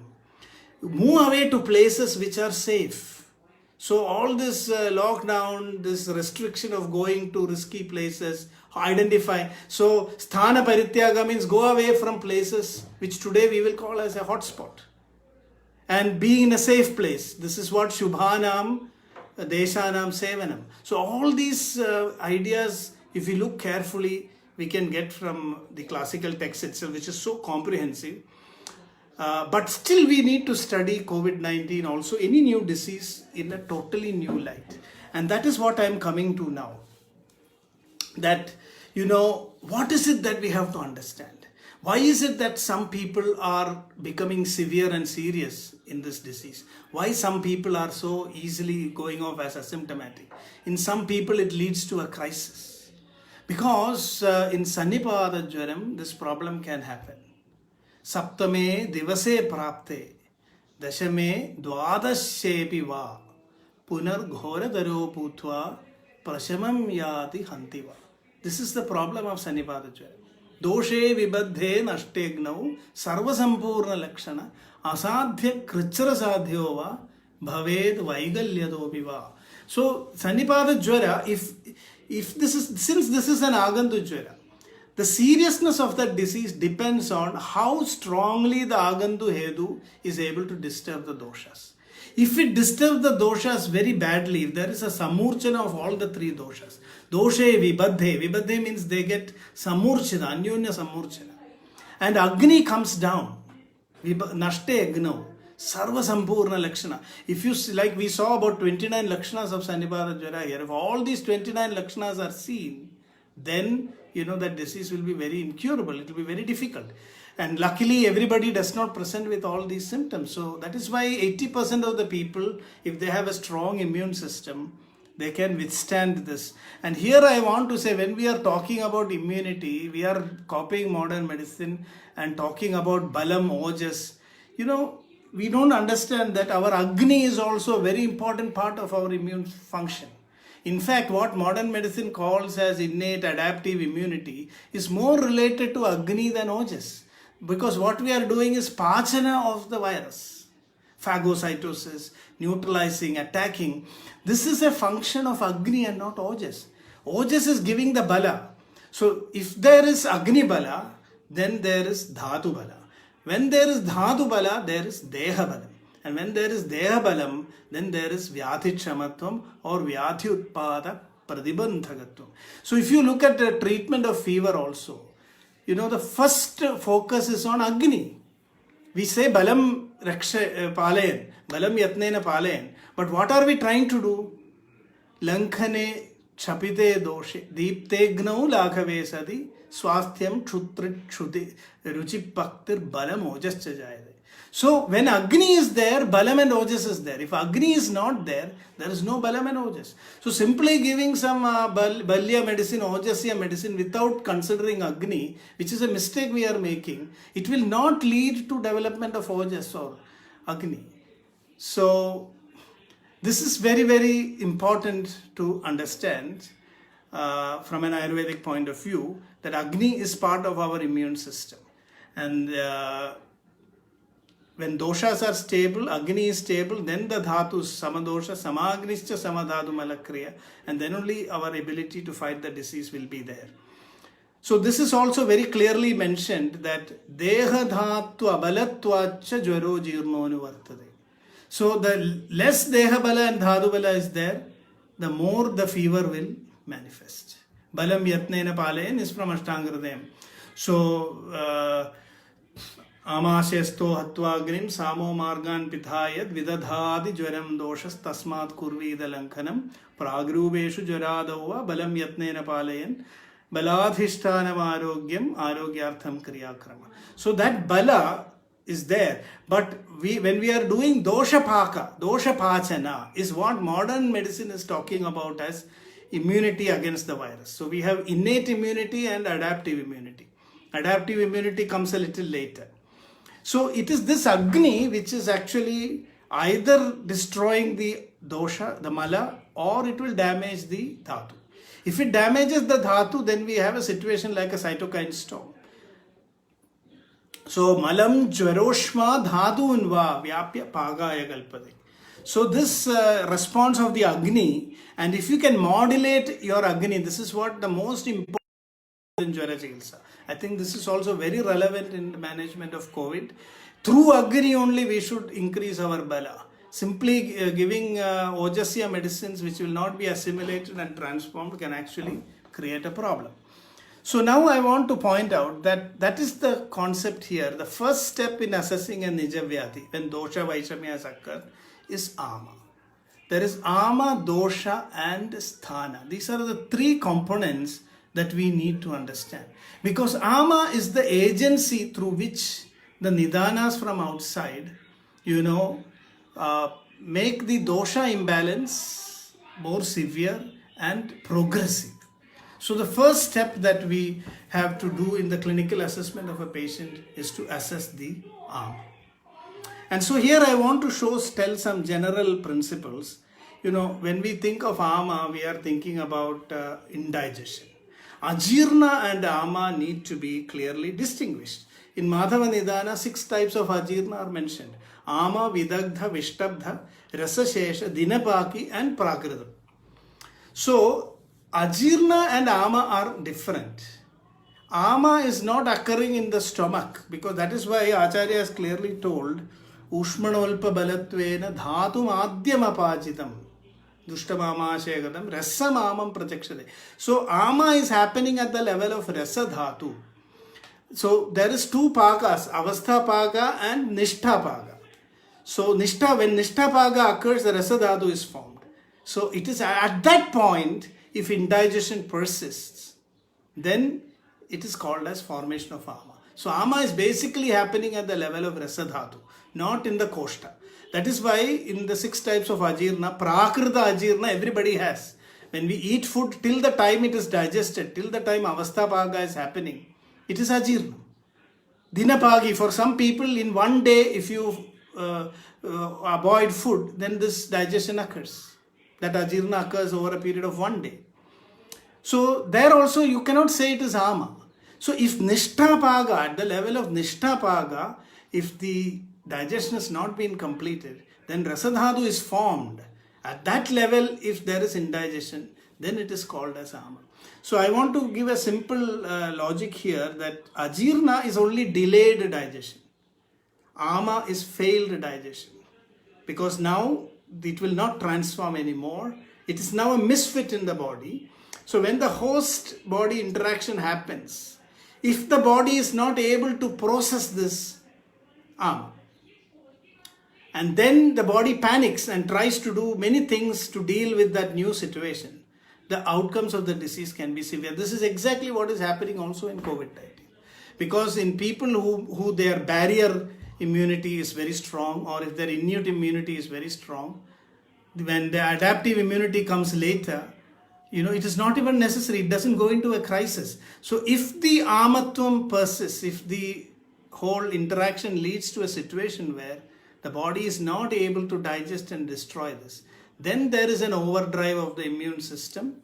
Move away to places which are safe. So all this lockdown, this restriction of going to risky places, identify. So Sthana Parityaga means go away from places which today we will call as a hotspot, and be in a safe place. This is what Shubhanam, Deshanam, Sevanam. So all these ideas, if we look carefully, we can get from the classical text itself, which is so comprehensive. But still we need to study COVID-19, also any new disease, in a totally new light. And that is what I am coming to now. That, what is it that we have to understand? Why is it that some people are becoming severe and serious in this disease? Why some people are so easily going off as asymptomatic? In some people it leads to a crisis. Because in Sannipada Jwaram, this problem can happen. Saptame divase prapte, dashame dwadashepi va, punar ghora daro putva, prashamam yati hantiva. This is the problem of Sannipada Jwaram. Doshe vibadhe nashtegnau sarvasampurna lakshana asadhya krichara sadhyova bhaved vaigalyadopiva. So Sannipada Jwara, if this is, since this is an Agantu Jwara, the seriousness of that disease depends on how strongly the Agantu Hedu is able to disturb the doshas. If it disturbs the doshas very badly, if there is a samurchana of all the three doshas, doshe vibadhe means they get samurchana, anyonya samurchana, and Agni comes down, nashte agno, sarva sampurna lakshana. If you see, like we saw about 29 lakshanas of Sannipada Jwara here, if all these 29 lakshanas are seen, then that disease will be very incurable, it will be very difficult. And luckily everybody does not present with all these symptoms. So that is why 80% of the people, if they have a strong immune system, they can withstand this. And here I want to say, when we are talking about immunity, we are copying modern medicine and talking about balam, ojas. We don't understand that our Agni is also a very important part of our immune function. In fact, what modern medicine calls as innate adaptive immunity is more related to Agni than ojas. Because what we are doing is pachana of the virus, phagocytosis, neutralizing, attacking. This is a function of Agni and not ojas. Ojas is giving the bala. So if there is Agni bala, then there is dhatu bala. When there is dhatu bala, there is deha balam. And when there is deha balam, then there is vyadhi kshamatvam or vyadhi utpada pradibandhagatvam. So if you look at the treatment of fever also, the first focus is on Agni. We say balam raksha palayan, balam yatnena palayan. But what are we trying to do? Lankhane Chapite Doshe Deeptegnau Laghave Sadi Swasthyam Chutrit Chuti Ruchi Paktir Balam Ojas Chajayade. So when Agni is there, Balam and Ojas is there. If Agni is not there, there is no Balam and Ojas. So simply giving some Balya medicine, Ojasya medicine without considering Agni, which is a mistake we are making, it will not lead to development of Ojas or Agni. So this is very, very important to understand from an Ayurvedic point of view, that Agni is part of our immune system. And when doshas are stable, Agni is stable, then the dhatus, samadosha, samagnischa, samadhatu malakriya, and then only our ability to fight the disease will be there. So this is also very clearly mentioned that deha dhatu abalatvacha jvaro jirno anuvartade. So the less deha bala and dhatu bala is there, the more the fever will manifest. Balam yatnena palayan is from Ashtanga. So Amasyasto hatvagrim samo margan pithayad vidadhadi jvaram doshas tasmat kurvida lankhanam pragrubeshu jvaradova balam yatnena palayan baladhishtanam arogyam arogyartham kriyakrama. So that bala is there, but when we are doing dosha paka, dosha pachana is what modern medicine is talking about as immunity against the virus. So we have innate immunity and adaptive immunity. Adaptive immunity comes a little later. So it is this Agni which is actually either destroying the dosha, the mala, or it will damage the dhatu. If it damages the dhatu, then we have a situation like a cytokine storm. So malam jvaroshma dhadunva vyapya pagaya kalpade. So this response of the Agni, and if you can modulate your Agni, this is what the most important in Jvara Chikitsa. I think this is also very relevant in the management of COVID. Through Agni only we should increase our bala. Simply giving Ojasya medicines which will not be assimilated and transformed can actually create a problem. So now I want to point out that that is the concept here. The first step in assessing a Nija Vyati, when Dosha Vaishamya has occurred, is Ama. There is Ama, Dosha and Sthana. These are the three components that we need to understand. Because Ama is the agency through which the Nidanas from outside, make the Dosha imbalance more severe and progressive. So the first step that we have to do in the clinical assessment of a patient is to assess the Ama. And so here I want to tell some general principles. When we think of Ama, we are thinking about indigestion. Ajirna and Ama need to be clearly distinguished. In Madhava Nidana, 6 types of Ajirna are mentioned. Ama, Vidagdha, Vishtabdha, Rasashesha, Dinapaki and Prakritam. So, Ajirna and Ama are different. Ama is not occurring in the stomach, because that is why Acharya has clearly told Ushmanolpa Balatvena Dhatu Madhyam Apachitam Dushtamamashayagatam Rasamamam Pratyakshade. So Ama is happening at the level of Rasa Dhatu. So there is 2 Pagas, Avastha Paga and Nishtha Paga. So when Nishtha Paga occurs, the Rasa Dhatu is formed. So it is at that point, if indigestion persists, then it is called as formation of Ama. So Ama is basically happening at the level of Rasa Dhatu, not in the Koshta. That is why in the 6 types of Ajirna, Prakrita Ajirna everybody has. When we eat food, till the time it is digested, till the time Avastha Paga is happening, it is Ajirna. Dinapagi, for some people in one day, if you avoid food, then this digestion occurs. That Ajirna occurs over a period of 1 day. So there also you cannot say it is Ama. So if Nishtha Paga, at the level of Nishtha Paga, if the digestion has not been completed, then Rasadhatu is formed. At that level, if there is indigestion, then it is called as Ama. So I want to give a simple logic here that Ajirna is only delayed digestion. Ama is failed digestion. Because now it will not transform anymore. It is now a misfit in the body. So when the host body interaction happens, if the body is not able to process this Ama, and then the body panics and tries to do many things to deal with that new situation, the outcomes of the disease can be severe. This is exactly what is happening also in COVID-19. Because in people who their barrier immunity is very strong, or if their innate immunity is very strong, when the adaptive immunity comes later, it is not even necessary. It doesn't go into a crisis. So if the amatvam persists, if the whole interaction leads to a situation where the body is not able to digest and destroy this, then there is an overdrive of the immune system,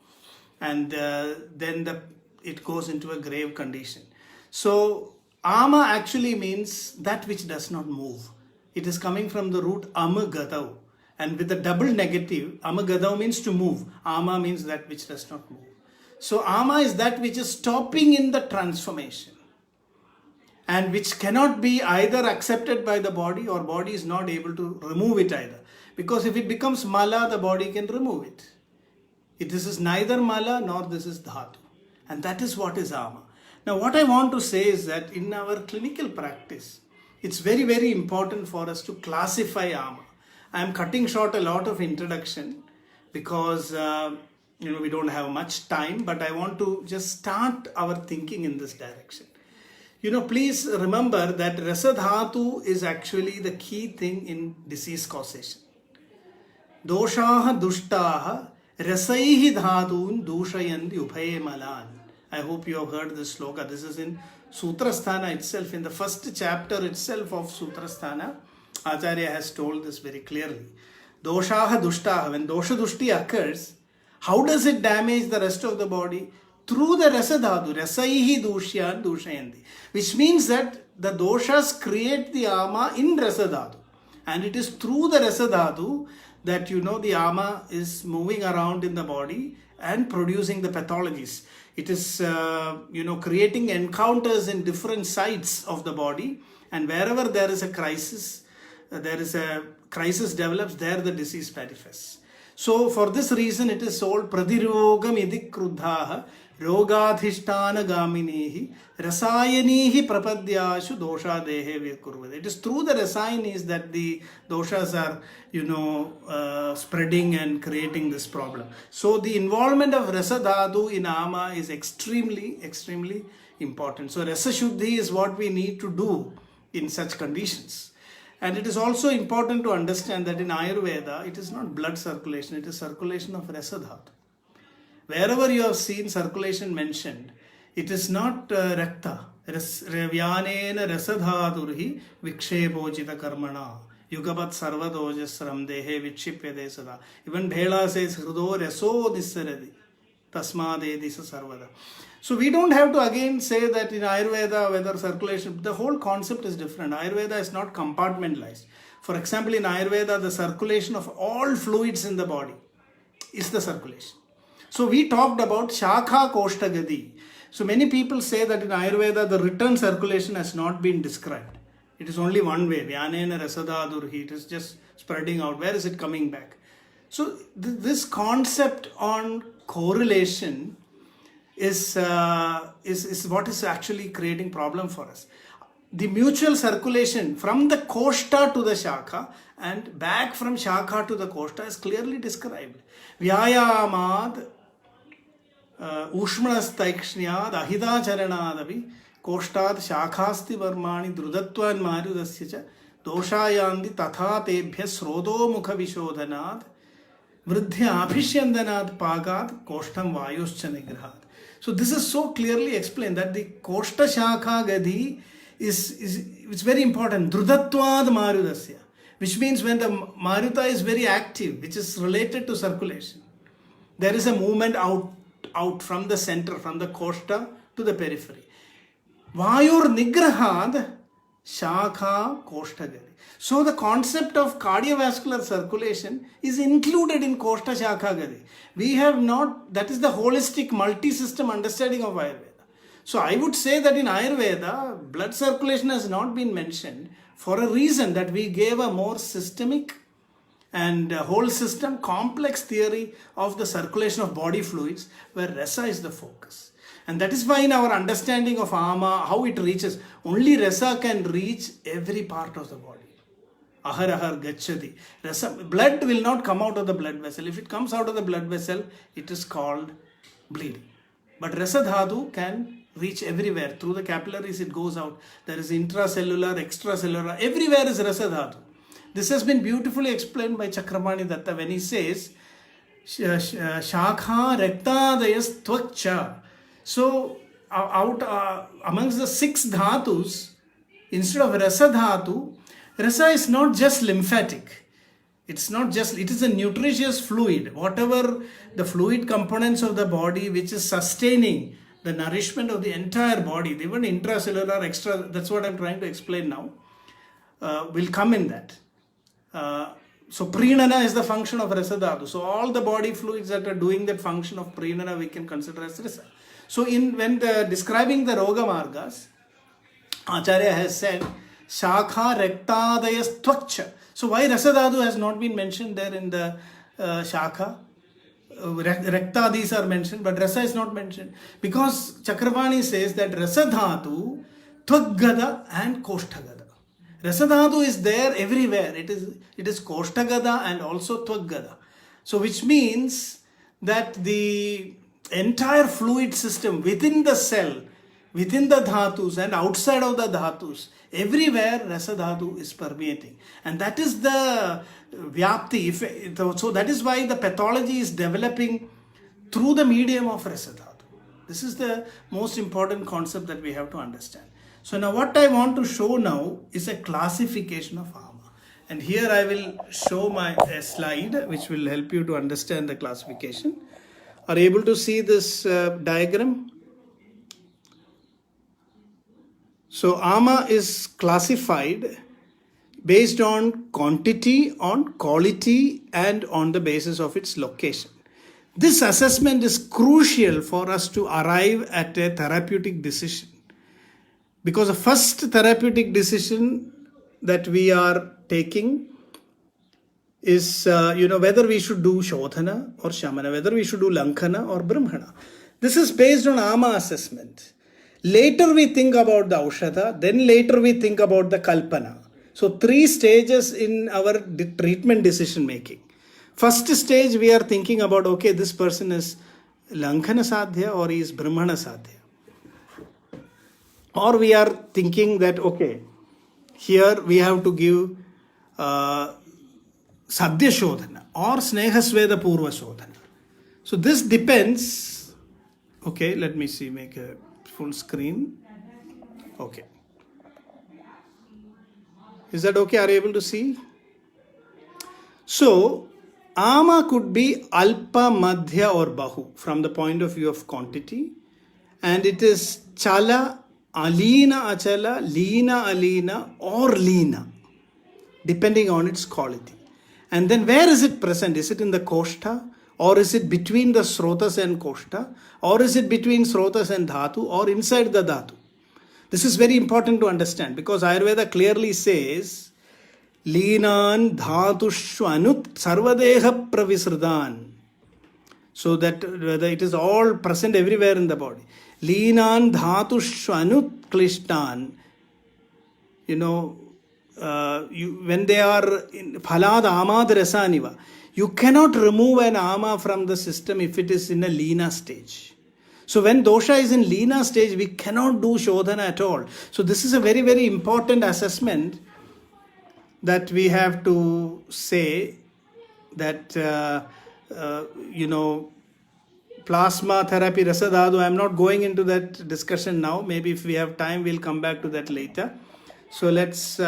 and then it goes into a grave condition. So ama actually means that which does not move. It is coming from the root amagadav, and with the double negative, amagadav means to move, ama means that which does not move. So ama is that which is stopping in the transformation, and which cannot be either accepted by the body, or body is not able to remove it either. Because if it becomes mala, the body can remove it. This is neither mala nor this is dhatu. And that is what is ama. Now what I want to say is that in our clinical practice, it's very, very important for us to classify ama. I am cutting short a lot of introduction because we don't have much time, but I want to just start our thinking in this direction. Please remember that rasa dhatu is actually the key thing in disease causation. Doshaha dushtaha rasaihi dhatun dushayandi ubhaye malan. I hope you have heard this sloka. This is in Sutra Sthana itself, in the first chapter itself of Sutra Sthana. Acharya has told this very clearly. Doshaha dushtaha, when dosha dushti occurs, how does it damage the rest of the body? Through the rasa dhatu, rasaihi dushyan dushayandi. Which means that the doshas create the ama in rasa dhatu. And it is through the rasa dhatu that the ama is moving around in the body and producing the pathologies. It is creating encounters in different sites of the body, and wherever there is a crisis develops, there the disease manifests. So for this reason it is called pradirogam idi kruddhaha rogadhishtana gaminehi rasayanihi prapadyashu dosha dehe vikurvade. It is through the rasayanis that the doshas are spreading and creating this problem. So the involvement of rasa dhatu in ama is extremely, extremely important. So rasa shuddhi is what we need to do in such conditions. And it is also important to understand that in Ayurveda, it is not blood circulation, it is circulation of rasa dhatu. Wherever you have seen circulation mentioned, it is not rakta. Vyanena rasadhaturhi vikshepojita karmana yugapat sarvadojasram dehe vikshipyade sada. Even Bhela says hrudo reso nisaradi tasmade disa sarvada. So we don't have to again say that in Ayurveda whether circulation, the whole concept is different. Ayurveda is not compartmentalized. For example, in Ayurveda, the circulation of all fluids in the body is the circulation. So we talked about Shakha Koshta Gadi. So many people say that in Ayurveda the return circulation has not been described. It is only one way. Vyanena rasadadurhi. It is just spreading out. Where is it coming back? So this concept on correlation is what is actually creating problem for us. The mutual circulation from the Koshta to the Shakha and back from Shakha to the Koshta is clearly described. Vyayamad Ushmanastaikshniyad Ahidacharanadavi Koshtad Shakhasti Varmani Drudatvan Marudasya Doshayandi Tatha Tebhya Srodo Mukha Vishodhanad Vridhya Abhishyandanad Pagad Koshtam Vayuscha Nigrahad. So this is so clearly explained that the Koshta Shakha Gadi is very important. Drudatvad Marudasya, which means when the Maruta is very active, which is related to circulation, there is a movement out from the center, from the Koshta to the periphery. Vayur Nigrahad Shakha Koshta Gadi. So the concept of cardiovascular circulation is included in Koshta Shakha Gadi. We have not, that is the holistic multi-system understanding of Ayurveda. So I would say that in Ayurveda, blood circulation has not been mentioned for a reason, that we gave a more systemic and whole system complex theory of the circulation of body fluids, where rasa is the focus. And that is why in our understanding of ama, how it reaches, only rasa can reach every part of the body. Aharahar gachati. Blood will not come out of the blood vessel. If it comes out of the blood vessel, it is called bleeding. But Rasadhatu can reach everywhere. Through the capillaries it goes out. There is intracellular, extracellular. Everywhere is Rasadhatu. This has been beautifully explained by Chakramani Datta when he says, Shakha Rektadayas Tvakcha. So, amongst the 6 dhatus, instead of Rasa Dhatu, Rasa is not just lymphatic. It is a nutritious fluid. Whatever the fluid components of the body which is sustaining the nourishment of the entire body, even intracellular, extra, that's what I'm trying to explain now, will come in that. So Prenana is the function of Rasa Dhatu. So all the body fluids that are doing that function of Prenana we can consider as Rasa. So when describing the Roga Margas, Acharya has said, Shakha Rektadayas Tvakcha. So why Rasadhatu has not been mentioned there in the Shakha? Rektadis are mentioned, but Rasa is not mentioned. Because Chakravarti says that Rasadhatu, Tvaggada and Koshtagada. Rasadhatu is there everywhere. It is Koshtagada and also Tvaggada. So which means that the entire fluid system within the cell, within the dhatus and outside of the dhatus, everywhere Rasa Dhatu is permeating. And that is the Vyapti. So that is why the pathology is developing through the medium of Rasa Dhatu. This is the most important concept that we have to understand. So now what I want to show now is a classification of Ama. And here I will show a slide which will help you to understand the classification. Are you able to see this diagram? So Ama is classified based on quantity, on quality, and on the basis of its location. This assessment is crucial for us to arrive at a therapeutic decision. Because the first therapeutic decision that we are taking is, whether we should do Shodhana or Shamana, whether we should do Lankhana or Brahmana. This is based on Ama assessment. Later we think about the Aushadha, then later we think about the Kalpana. So 3 stages in our treatment decision making. First stage we are thinking about, okay, this person is Lankhana Sadhya or he is Brahmana Sadhya. Or we are thinking that, okay, here we have to give Sadhya Shodhana or Snehasveda Purva Shodhana. So this depends. Okay, let me see, make a full screen. Okay. Is that okay? Are you able to see? So, Ama could be Alpa, Madhya or Bahu from the point of view of quantity. And it is Chala, Alina, Achala, Lina, Alina or Lina, depending on its quality. And then where is it present? Is it in the Koshta? Or is it between the Srotas and Koshta? Or is it between Srotas and Dhatu? Or inside the Dhatu? This is very important to understand because Ayurveda clearly says Linan Dhatushwanut Sarvadeha Pravisrudan. So that whether it is all present everywhere in the body. Linan Dhatushwanut Klishtan. When they are in Phalad Amad Rasaniva, you cannot remove an Ama from the system if it is in a Lina stage. So when dosha is in Lina stage, we cannot do Shodhana at all. So this is a very, very important assessment that we have to say that, plasma therapy, Rasadhatu, I am not going into that discussion now. Maybe if we have time, we'll come back to that later. So let's...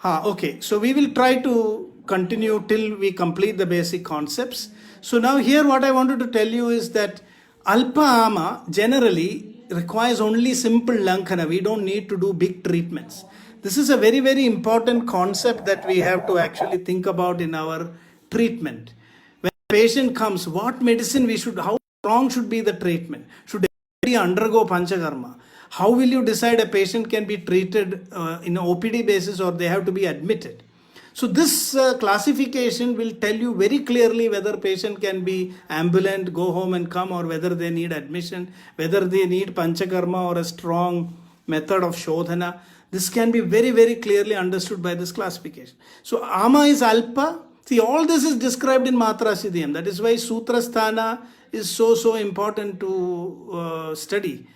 okay, so we will try to continue till we complete the basic concepts. So now here what I wanted to tell you is that Alpa Ama generally requires only simple Lankhana. We don't need to do big treatments. This is a very, very important concept that we have to actually think about in our treatment. When a patient comes, what medicine how strong should be the treatment? Should everybody undergo Panchakarma? How will you decide a patient can be treated in an OPD basis or they have to be admitted? So this classification will tell you very clearly whether patient can be ambulant, go home and come, or whether they need admission, whether they need Panchakarma or a strong method of Shodhana. This can be very, very clearly understood by this classification. So ama is alpa. See, all this is described in Matra Siddhyam. That is why Sutra Sthana is so important to study.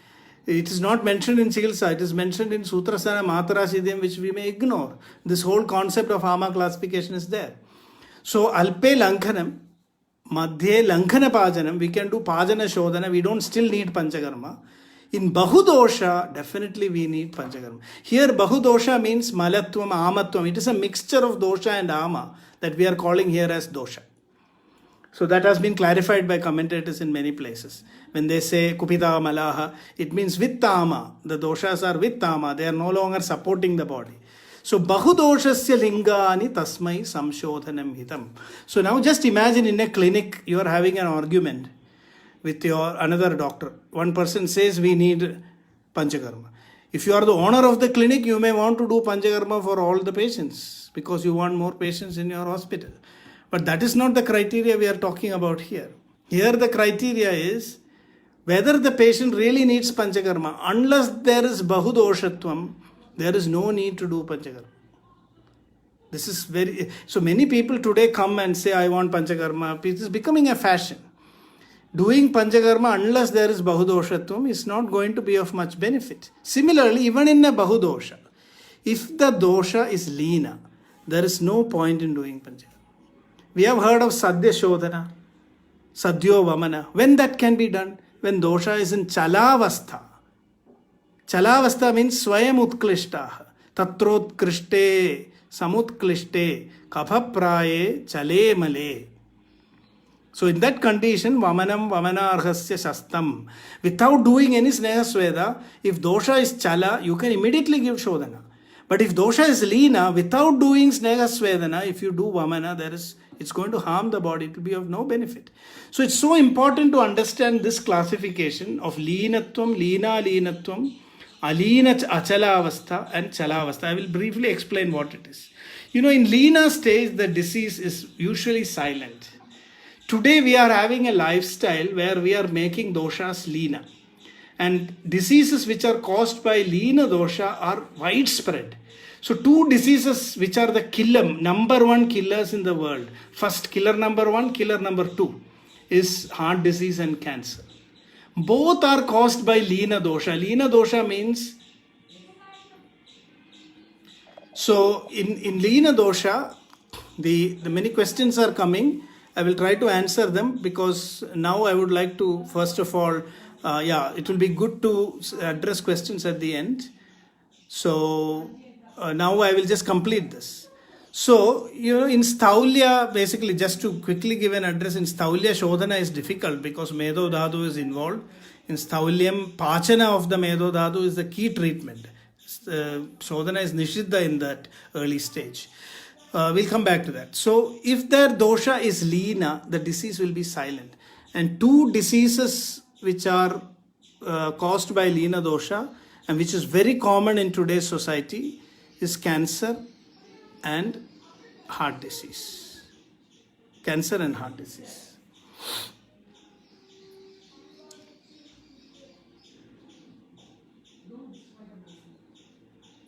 It is not mentioned in Chikitsa, it is mentioned in Sutra Sthana, Matra Siddhyam, which we may ignore. This whole concept of ama classification is there. So alpe lankhanam, madhye lankhana pajanam, we can do pajana shodhana, we don't still need panchakarma. In Bahudosha, definitely we need panchakarma. Here Bahudosha means malatvam, amatvam. It is a mixture of dosha and ama that we are calling here as dosha. So that has been clarified by commentators in many places. When they say kupita malaha, it means with tama. The doshas are with tama. They are no longer supporting the body. So bahudoshasya lingani tasmai samshodhanam hitam. So now just imagine in a clinic you are having an argument with your another doctor. One person says we need panchakarma. If you are the owner of the clinic, you may want to do panchakarma for all the patients because you want more patients in your hospital. But that is not the criteria we are talking about here. Here the criteria is whether the patient really needs panchakarma. Unless there is bahudoshatvam, there is no need to do panchakarma. This is very... So many people today come and say, I want panchakarma. It is becoming a fashion. Doing panchakarma unless there is bahudoshatvam is not going to be of much benefit. Similarly, even in a bahudosha, if the dosha is leena, there is no point in doing panchakarma. We have heard of sadhya shodhana, sadhyo vamana. When that can be done? When dosha is in chalavastha. Chalavastha means swayam utklishtaha, tatrotkrishte, samutklishte, kaphapraye, chale male. So in that condition, vamanam vamanarhasya shastam. Without doing any sneha sweda, if dosha is chala, you can immediately give shodhana. But if dosha is leena, without doing sneha svedana, if you do vamana, it's going to harm the body. It will be of no benefit. So it's so important to understand this classification of leenatvam, leenatvam, alina achalavastha and chalavastha. I will briefly explain what it is. In leena stage, the disease is usually silent. Today we are having a lifestyle where we are making doshas leena. And diseases which are caused by leena dosha are widespread. So two diseases which are the number one killers in the world. First, killer number one, killer number two is heart disease and cancer. Both are caused by leena dosha. Leena dosha means, so in leena dosha, the many questions are coming. I will try to answer them because now I would like to, first of all, it will be good to address questions at the end. So now I will just complete this. So, in Staulya, basically just to quickly give an address, in Staulya Shodhana is difficult because Medo Dhatu is involved. In Staulyam, Pachana of the Medo Dhatu is the key treatment. Shodhana is Nishiddha in that early stage. We'll come back to that. So, if their dosha is leena, the disease will be silent. And two diseases which are caused by leena dosha and which is very common in today's society is cancer and heart disease. Cancer and heart disease.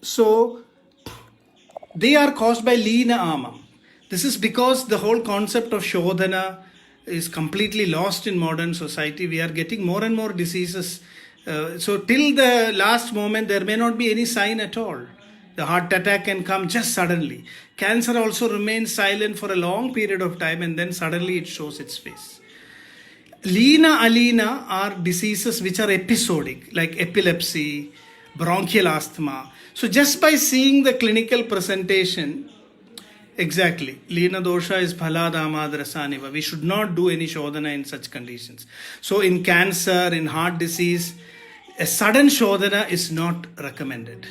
So, they are caused by leena ama. This is because the whole concept of shodhana is completely lost in modern society. We are getting more and more diseases. So till the last moment, there may not be any sign at all. The heart attack can come just suddenly. Cancer also remains silent for a long period of time and then suddenly it shows its face. Leena alina are diseases which are episodic, like epilepsy, bronchial asthma. So just by seeing the clinical presentation, exactly, leena dosha is phaladamadrasaniva. We should not do any shodhana in such conditions. So in cancer, in heart disease, a sudden shodhana is not recommended.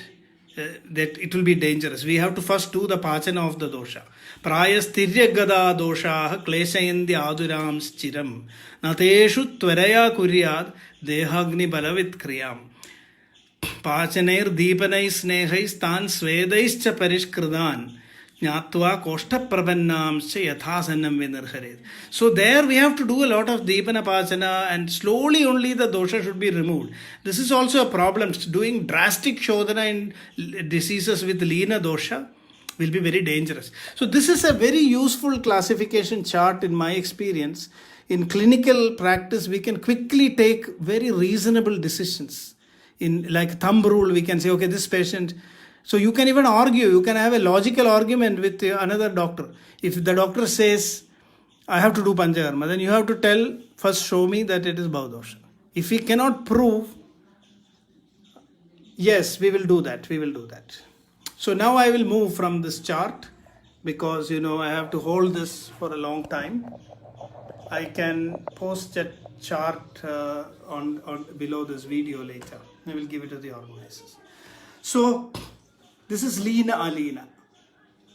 That it will be dangerous. We have to first do the pachana of the dosha. Prayastirya dosha kleshayandi aduram chiram nateshu tvaraya kuryad dehagni balavit kriyam pachanair deepanai snehais tan svedais cha parishkridan Jnatva koshta prabannamscha yathasannam vinarharet. So there we have to do a lot of deepana pachana, and slowly only the dosha should be removed. This is also a problem. Doing drastic shodhana in diseases with leena dosha will be very dangerous. So this is a very useful classification chart in my experience. In clinical practice, we can quickly take very reasonable decisions. In like thumb rule, we can say, okay, this patient. So you can even argue, you can have a logical argument with another doctor. If the doctor says, I have to do Panchakarma, then you have to tell, first show me that it is Bhavadosha. If we cannot prove, yes, we will do that, we will do that. So now I will move from this chart because, I have to hold this for a long time. I can post a chart on below this video later. I will give it to the organizers. So this is Leena Alina.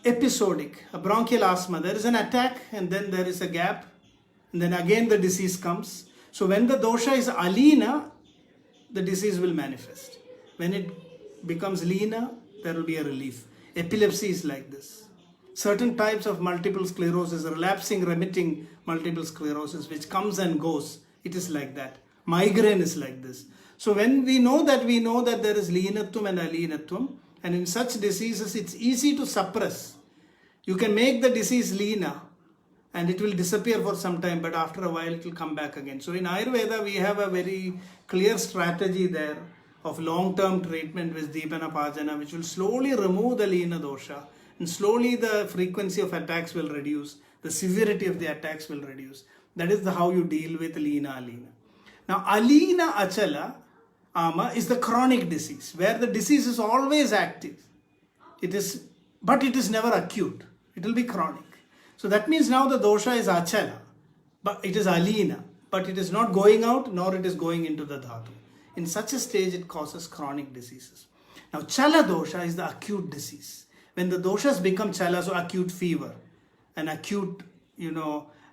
Episodic, a bronchial asthma. There is an attack and then there is a gap. And then again the disease comes. So when the dosha is Alina, the disease will manifest. When it becomes Leena, there will be a relief. Epilepsy is like this. Certain types of multiple sclerosis, relapsing, remitting multiple sclerosis, which comes and goes. It is like that. Migraine is like this. So when we know that there is Leenatvam and Aleenatvam, and in such diseases, it's easy to suppress. You can make the disease Leena and it will disappear for some time, but after a while it will come back again. So in Ayurveda, we have a very clear strategy there of long-term treatment with Deepana Pachana, which will slowly remove the Leena dosha, and slowly the frequency of attacks will reduce, the severity of the attacks will reduce. That is how you deal with Leena Alina. Now Alina Achala Ama is the chronic disease, where the disease is always active. But it is never acute. It will be chronic. So that means now the dosha is Achala, but it is Alina, but it is not going out nor it is going into the dhatu. In such a stage, it causes chronic diseases. Now Chala dosha is the acute disease. When the doshas become Chala, so acute fever, an acute,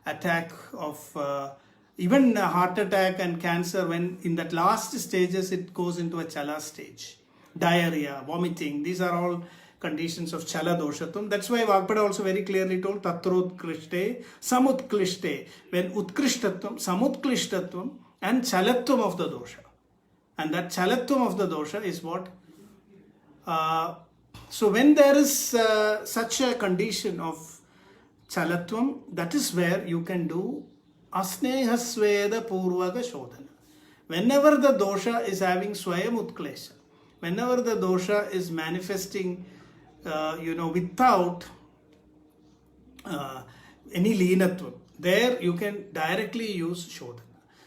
attack of even a heart attack and cancer, when in that last stages it goes into a Chala stage. Diarrhea, vomiting, these are all conditions of Chala doshatum. That's why Vagpada also very clearly told Tatrotkrishte, Samutklishte, when Utkrishtatvam, Samutklishtatvam and Chalatvam of the dosha. And that Chalatvam of the dosha is what? So when there is such a condition of Chalatvam, that is where you can do Asnehasveda Purvaga Shodhana. Whenever the dosha is having Swayam Utklesha, whenever the dosha is manifesting, without any leenatvam, there you can directly use Shodhana.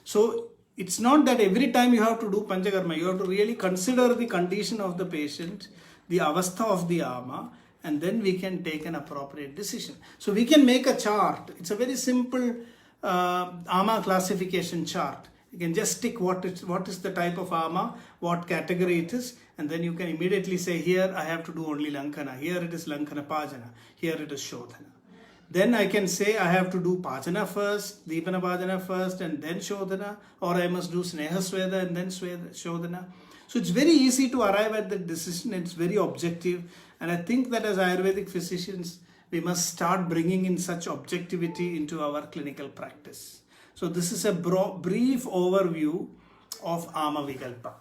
So it's not that every time you have to do Panchakarma, you have to really consider the condition of the patient, the avastha of the ama, and then we can take an appropriate decision. So we can make a chart. It's a very simple ama classification chart. You can just tick what is the type of ama, what category it is, and then you can immediately say, here I have to do only Lankana, here it is Lankana Pajana, here it is Shodhana. Then I can say I have to do Pachana first, Deepana Pachana first, and then Shodhana, or I must do Snehasveda and then Shodhana. So it's very easy to arrive at the decision. It's very objective, and I think that as Ayurvedic physicians, we must start bringing in such objectivity into our clinical practice. So this is a brief overview of Ama Vikalpa.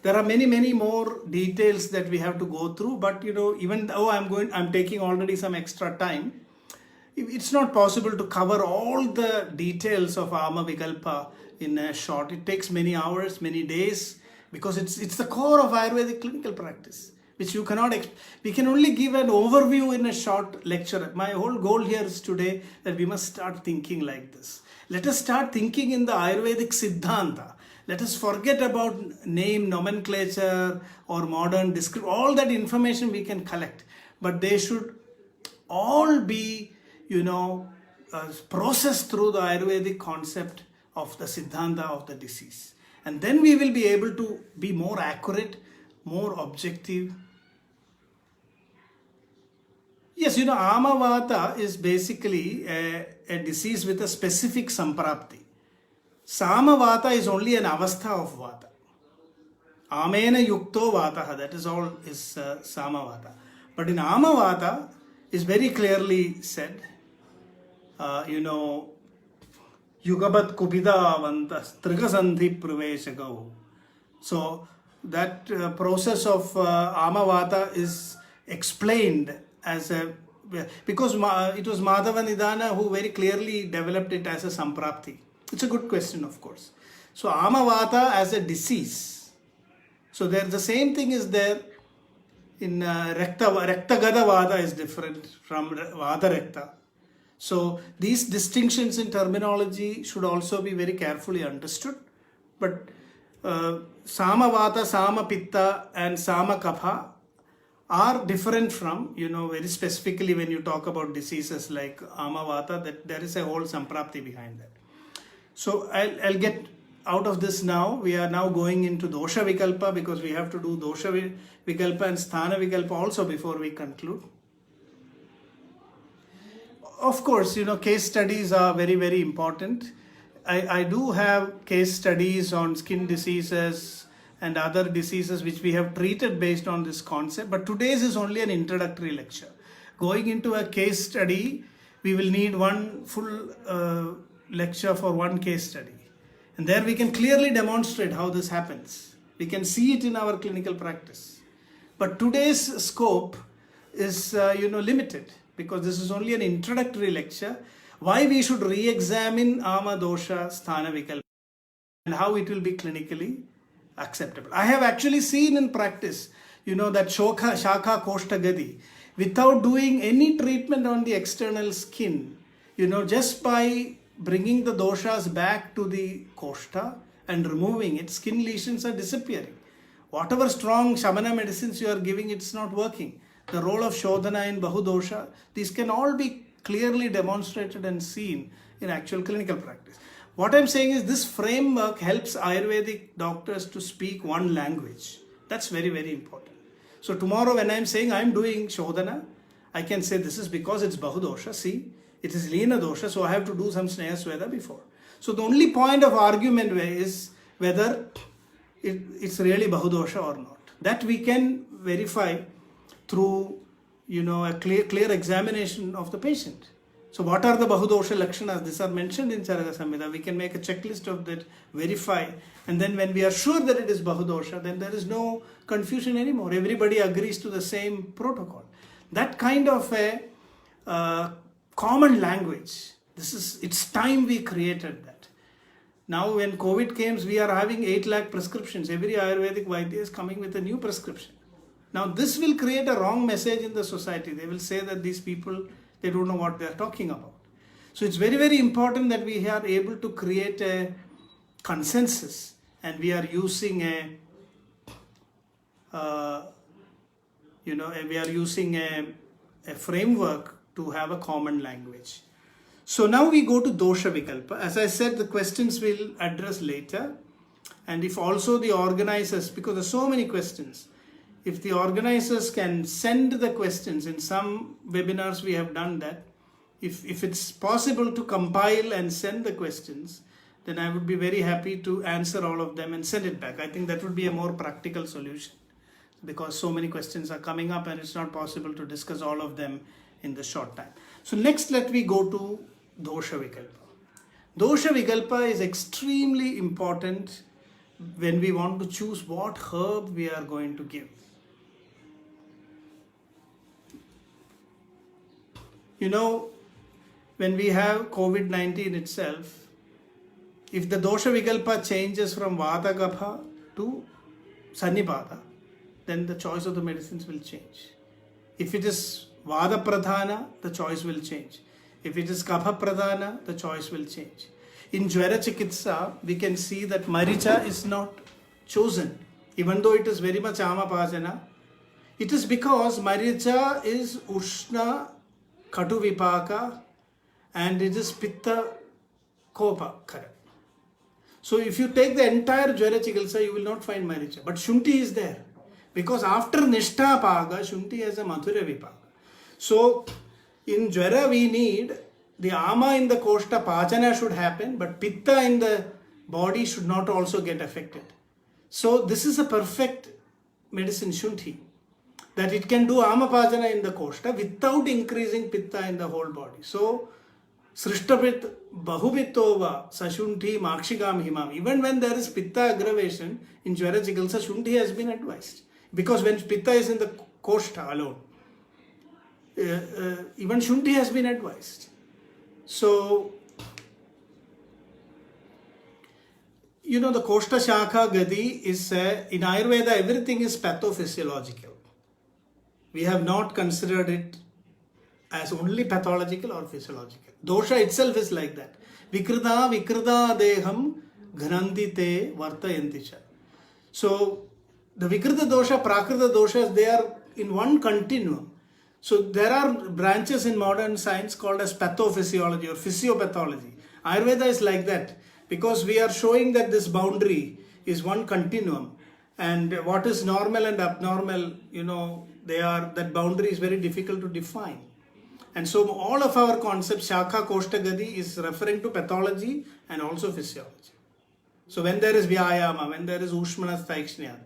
There are many more details that we have to go through, but even though I'm taking already some extra time, it's not possible to cover all the details of Ama Vikalpa in a short. It takes many hours, many days, because it's the core of Ayurvedic clinical practice, which you cannot, we can only give an overview in a short lecture. My whole goal here is today that we must start thinking like this. Let us start thinking in the Ayurvedic Siddhanta. Let us forget about name, nomenclature or modern description. All that information we can collect, but they should all be, processed through the Ayurvedic concept of the Siddhanta of the disease. And then we will be able to be more accurate, more objective. Yes, Amavata is basically a disease with a specific samprapti. Samavata is only an avastha of vata. Amena yukto vataha, that is all is Samavata. But in Amavata, is very clearly said. Yugabat kubida avantas trigasandhi praveshagau. So that process of Amavata is explained as a, because it was Madhava Nidana who very clearly developed it as a Samprapti. It's a good question, of course. So Amavata as a disease. So there the same thing is there in Rakta Gada Vada is different from Vada Rakta. So these distinctions in terminology should also be very carefully understood. But Samavata, Samapitta and Samakapha are different from, very specifically when you talk about diseases like Amavata, that there is a whole Samprapti behind that. So I'll get out of this now. We are now going into Dosha Vikalpa because we have to do Dosha Vikalpa and Sthana Vikalpa also before we conclude. Of course, case studies are very, very important. I do have case studies on skin diseases and other diseases which we have treated based on this concept, but today's is only an introductory lecture. Going into a case study, we will need one full lecture for one case study. And there we can clearly demonstrate how this happens. We can see it in our clinical practice. But today's scope is, limited because this is only an introductory lecture. Why we should re-examine Ama Dosha Sthana Vikalpa and how it will be clinically acceptable. I have actually seen in practice, that Shaka Koshta Gadi, without doing any treatment on the external skin, just by bringing the doshas back to the Koshta and removing it, skin lesions are disappearing. Whatever strong Shamana medicines you are giving, it's not working. The role of Shodhana in Bahudosha, these can all be clearly demonstrated and seen in actual clinical practice. What I'm saying is this framework helps Ayurvedic doctors to speak one language. That's very, very important. So tomorrow when I'm saying I'm doing Shodhana, I can say this is because it's Bahudosha. See, it is Lina Dosha, so I have to do some Sneha Sweda before. So the only point of argument is whether it's really Bahudosha or not. That we can verify through a clear examination of the patient. So what are the Bahudosha Lakshanas? These are mentioned in Charaka Samhita. We can make a checklist of that, verify, and then when we are sure that it is Bahudosha, then there is no confusion anymore. Everybody agrees to the same protocol. That kind of a common language, it's time we created that. Now when COVID came, we are having 8 lakh prescriptions. Every Ayurvedic Vaidya is coming with a new prescription. Now this will create a wrong message in the society. They will say that these people, they don't know what they are talking about. So it's very, very important that we are able to create a consensus and we are using a framework to have a common language. So now we go to Dosha Vikalpa. As I said, the questions we'll address later. And if also the organizers, because there are so many questions, if the organizers can send the questions, in some webinars we have done that, if it's possible to compile and send the questions, then I would be very happy to answer all of them and send it back. I think that would be a more practical solution because so many questions are coming up and it's not possible to discuss all of them in the short time. So next let me go to Dosha Vikalpa. Dosha Vikalpa is extremely important when we want to choose what herb we are going to give. When we have COVID-19 itself, if the Dosha Vikalpa changes from Vata Kapha to Sannipata, then the choice of the medicines will change. If it is Vada Pradhana, the choice will change. If it is Kapha Pradhana, the choice will change. In Jwara Chikitsa, we can see that Maricha is not chosen, even though it is very much Amapasana. It is because Maricha is Ushna Katu Vipaka and it is Pitta Kopa. Correct. So if you take the entire Jwara Chikitsa, you will not find Maricha. But Shunti is there. Because after Nishtha Paga, Shunti has a Madhura Vipaka. So in Jwara we need the Ama in the Koshta Pachana should happen, but Pitta in the body should not also get affected. So this is a perfect medicine, Shunti. that it can do amapajana in the koshta without increasing pitta in the whole body. So, srishtapit bahupittova sashunti makshigam himam. Even when there is pitta aggravation in jvara chikitsa, shunti has been advised. Because when pitta is in the koshta alone, even shunti has been advised. So, you know, the koshta shakha gadi is, in Ayurveda, everything is pathophysiological. We have not considered it as only pathological or physiological. Dosha itself is like that. Vikrita deham ghanandite vartayanticha. So, the Vikrita dosha, Prakrita doshas, they are in one continuum. So, there are branches in modern science called as pathophysiology or physiopathology. Ayurveda is like that, because we are showing that this boundary is one continuum, and what is normal and abnormal, you know, that boundary is very difficult to define. And so all of our concepts, Shakha, Koshta, Gadi, is referring to pathology and also physiology. So when there is Vyayama, when there is Ushmana Sthaikshnaya,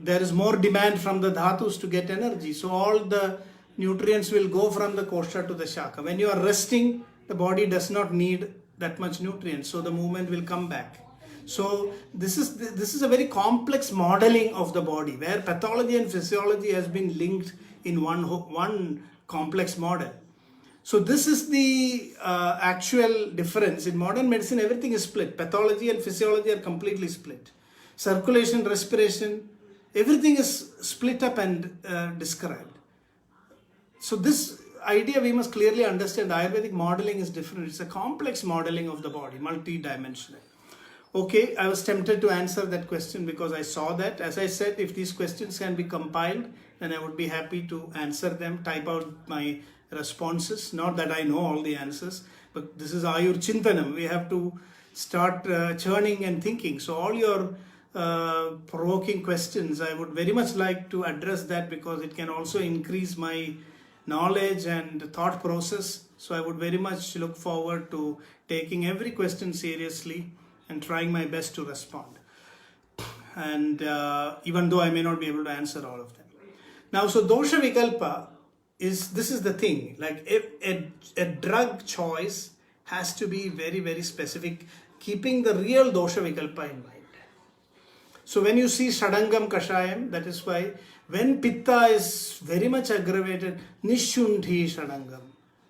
there is more demand from the dhatus to get energy. So all the nutrients will go from the Koshta to the Shakha. When you are resting, the body does not need that much nutrients, so the movement will come back. So this is a very complex modeling of the body, where pathology and physiology has been linked in one complex model. So this is the actual difference. In modern medicine, everything is split. Pathology and physiology are completely split. Circulation, respiration, everything is split up and described. So this idea we must clearly understand. Ayurvedic modeling is different. It's a complex modeling of the body, multi-dimensional. Okay, I was tempted to answer that question because I saw that. As I said, if these questions can be compiled, then I would be happy to answer them, type out my responses. Not that I know all the answers, but this is Ayur Chintanam. We have to start churning and thinking. So all your provoking questions, I would very much like to address that, because it can also increase my knowledge and thought process. So I would very much look forward to taking every question seriously and trying my best to respond. And even though I may not be able to answer all of them. Now, so dosha vikalpa this is the thing, like a drug choice has to be very, very specific, keeping the real dosha vikalpa in mind. So when you see Shadangam Kashayam, that is why when Pitta is very much aggravated, Nishunthi Shadangam,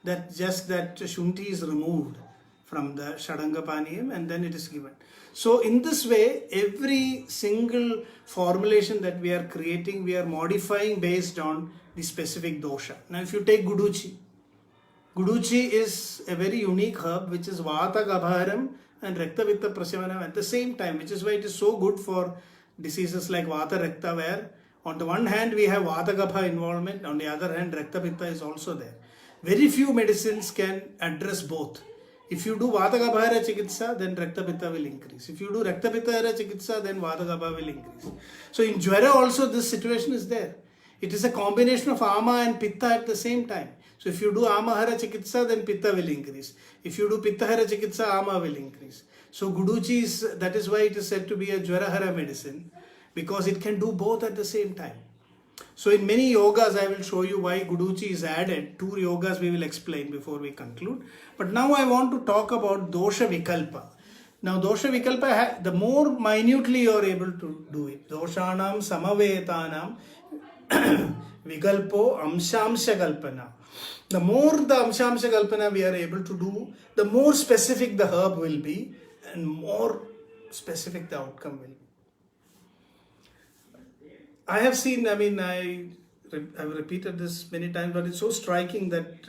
that Shunthi is removed from the Shadanga Paniyam and then it is given. So in this way, every single formulation that we are creating, we are modifying based on the specific dosha. Now if you take Guduchi is a very unique herb which is Vata Gabharam and Rekta Vitta Prashavanam at the same time, which is why it is so good for diseases like Vata Rekta, where on the one hand we have Vata Gabha involvement, on the other hand Rekta Pitta is also there. Very few medicines can address both. If you do Vata Gabha Chikitsa, then Rekta Pitta will increase. If you do Rekta Pitta Chikitsa, then Vata Gabha will increase. So in Jwara also this situation is there. It is a combination of Ama and Pitta at the same time. So if you do Amahara Chikitsa, then Pitta will increase. If you do Pittahara Chikitsa, Ama will increase. So Guduchi that is why it is said to be a Jwarahara medicine, because it can do both at the same time. So in many yogas, I will show you why Guduchi is added. 2 yogas we will explain before we conclude. But now I want to talk about Dosha Vikalpa. Now Dosha Vikalpa, the more minutely you are able to do it. Doshanam Samavetanam Vikalpo Amshamsha Kalpana. The more the Amshamsha Kalpana we are able to do, the more specific the herb will be and more specific the outcome will be. I have seen, I've repeated this many times, but it's so striking that,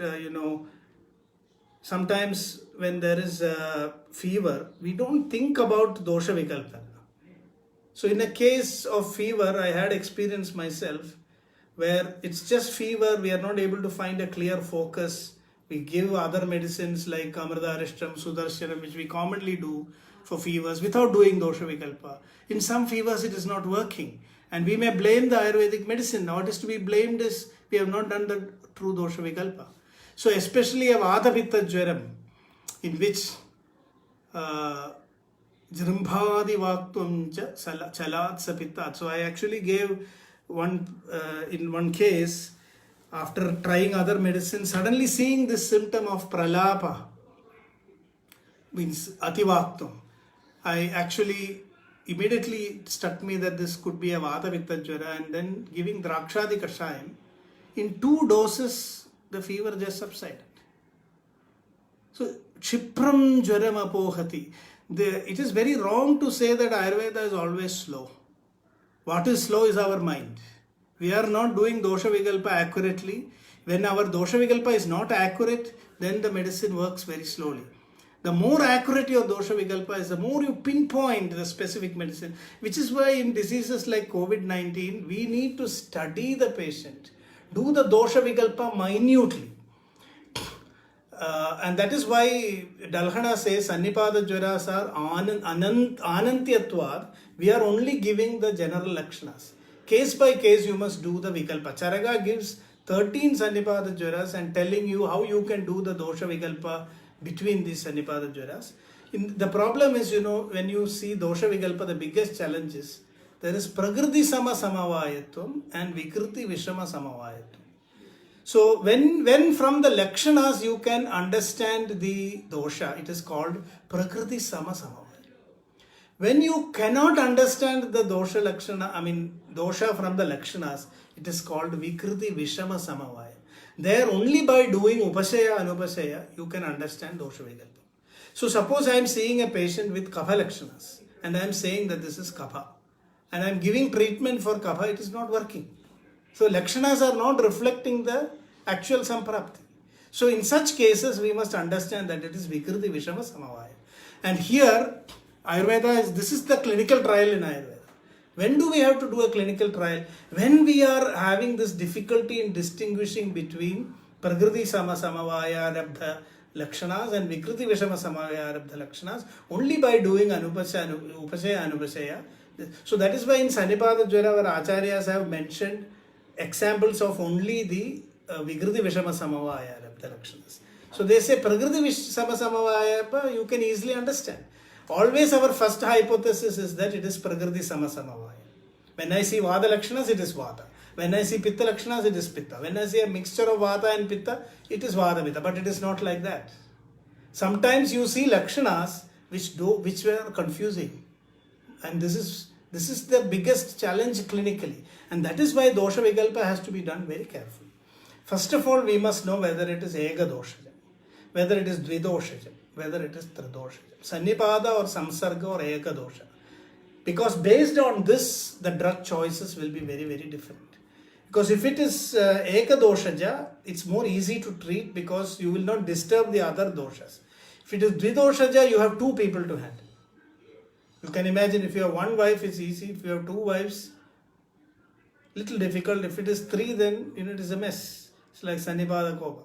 sometimes when there is a fever, we don't think about dosha vikalpa. So in a case of fever, I had experience myself where it's just fever, we are not able to find a clear focus. We give other medicines like Amrita, Arishtam, Sudarshanam, which we commonly do for fevers without doing dosha vikalpa. In some fevers, it is not working. And we may blame the Ayurvedic medicine. Now, what is to be blamed is we have not done the true dosha vikalpa. So, especially a Vata Pitta Jwaram, in which Jrimbhadi Vaktvam Chalat Sapittat. So, I actually gave in one case, after trying other medicines, suddenly seeing this symptom of pralapa, means ativaktam, I actually immediately struck me that this could be a vata pitta jvara, and then giving drakshadi kashayam, in 2 doses the fever just subsided. So Kshipram jvaram apohati. It is very wrong to say that Ayurveda is always slow. What is slow is our mind. We are not doing dosha vikalpa accurately. When our dosha vikalpa is not accurate, then the medicine works very slowly. The more accurate your dosha vikalpa is, the more you pinpoint the specific medicine, which is why in diseases like COVID-19, we need to study the patient, do the dosha vikalpa minutely. And that is why Dalhana says Sannipada jvaras are anantyatvad. We are only giving the general lakshanas. Case by case you must do the vikalpa. Charaka gives 13 Sannipada jvaras and telling you how you can do the dosha vikalpa between these Sannipada jvaras. The problem is, when you see dosha vikalpa, the biggest challenge is there is prakriti sama samavayatvam and vikriti vishama samavayatvam. So when from the lakshanas you can understand the dosha, it is called prakriti sama samavaya. When you cannot understand the dosha dosha from the lakshanas, it is called vikriti vishama samavaya. There only by doing upasaya anupasaya you can understand dosha vikalpa. So suppose I am seeing a patient with kapha lakshanas and I am saying that this is kapha and I am giving treatment for kapha, it is not working. So lakshanas are not reflecting the actual samprapti. So in such cases we must understand that it is vikriti vishama samavaya. And here Ayurveda this is the clinical trial in Ayurveda. When do we have to do a clinical trial? When we are having this difficulty in distinguishing between prakriti sama samavaya rabdha lakshanas and vikriti vishama samavaya rabdha lakshanas, only by doing upasaya anupasaya. So that is why in Sannipada jvara our acharyas have mentioned examples of only the vikriti vishama samavaya rabdha lakshanas. So they say prakriti vishama samavaya you can easily understand. Always our first hypothesis is that it is prakriti sama samavaya. When I see vata lakshanas, it is vata. When I see pitta lakshanas, it is pitta. When I see a mixture of vata and pitta, it is vata pitta. But it is not like that. Sometimes you see lakshanas which were confusing. And this is the biggest challenge clinically. And that is why dosha vikalpa has to be done very carefully. First of all, we must know whether it is eka dosha, whether it is dvidosha, whether it is tridosha, sannipada or samsarga or eka dosha. Because based on this, the drug choices will be very, very different. Because if it is eka doshaja, it's more easy to treat because you will not disturb the other doshas. If it is dvidoshaja, you have 2 people to handle. You can imagine if you have 1 wife, it's easy. If you have 2 wives, little difficult. If it is 3, then it is a mess. It's like Sannipada Kopa.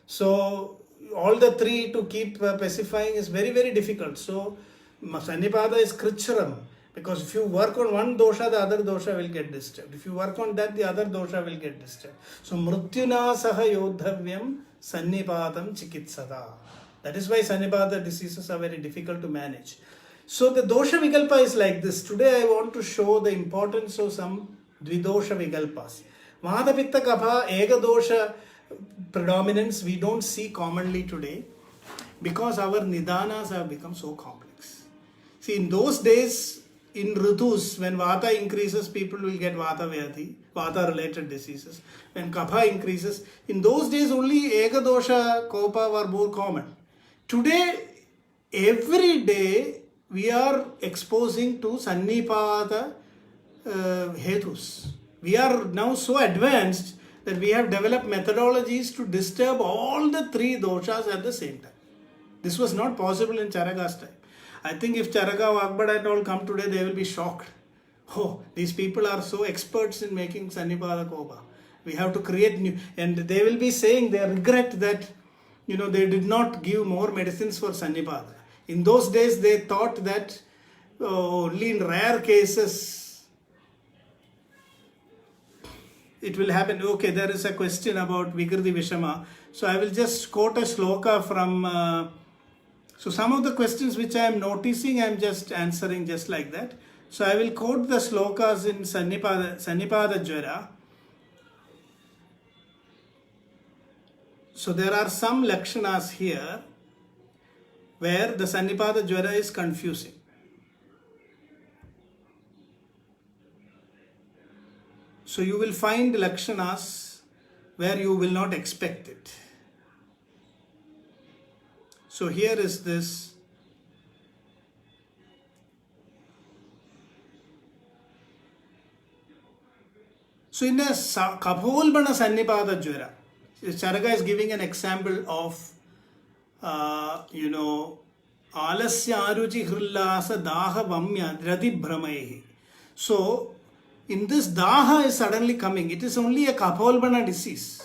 So all the 3 to keep specifying is very, very difficult. So Sannipada is kricharam. Because if you work on one dosha, the other dosha will get disturbed. If you work on that, the other dosha will get disturbed. So mrityuna saha yodhavyam sannipadam chikitsada. That is why Sannipada diseases are very difficult to manage. So the dosha vikalpa is like this. Today I want to show the importance of some dvidosha vikalpas. Vata pitta kapha eka dosha predominance we don't see commonly today because our nidanas have become so complex. See, in those days, in ritus, when vata increases, people will get vata vyadhi, vata related diseases. When kapha increases, in those days only eka dosha kopa were more common. Today, every day we are exposing to sannipada hetus. We are now so advanced that we have developed methodologies to disturb all the 3 doshas at the same time. This was not possible in Charaka's time. I think if Charaka, Vagbhad and all come today, they will be shocked. Oh, these people are so experts in making Sannipada Kopa. We have to create new, and they will be saying they regret that, they did not give more medicines for Sannipada. In those days, they thought that only in rare cases it will happen. Okay, there is a question about Vikriti Vishama. So I will just quote a shloka from... So some of the questions which I am noticing, I am just answering just like that. So I will quote the slokas in Sannipada Jwara. So there are some lakshanas here where the Sannipada Jwara is confusing. So you will find lakshanas where you will not expect it. So here is this. So in a Kapholbana Sannipada Jwara, Charaka is giving an example of, Alasya Aruchi Hrullasa Daha Vamya Dradi Brahmaehi. So in this Daha is suddenly coming. It is only a Kapholbana disease,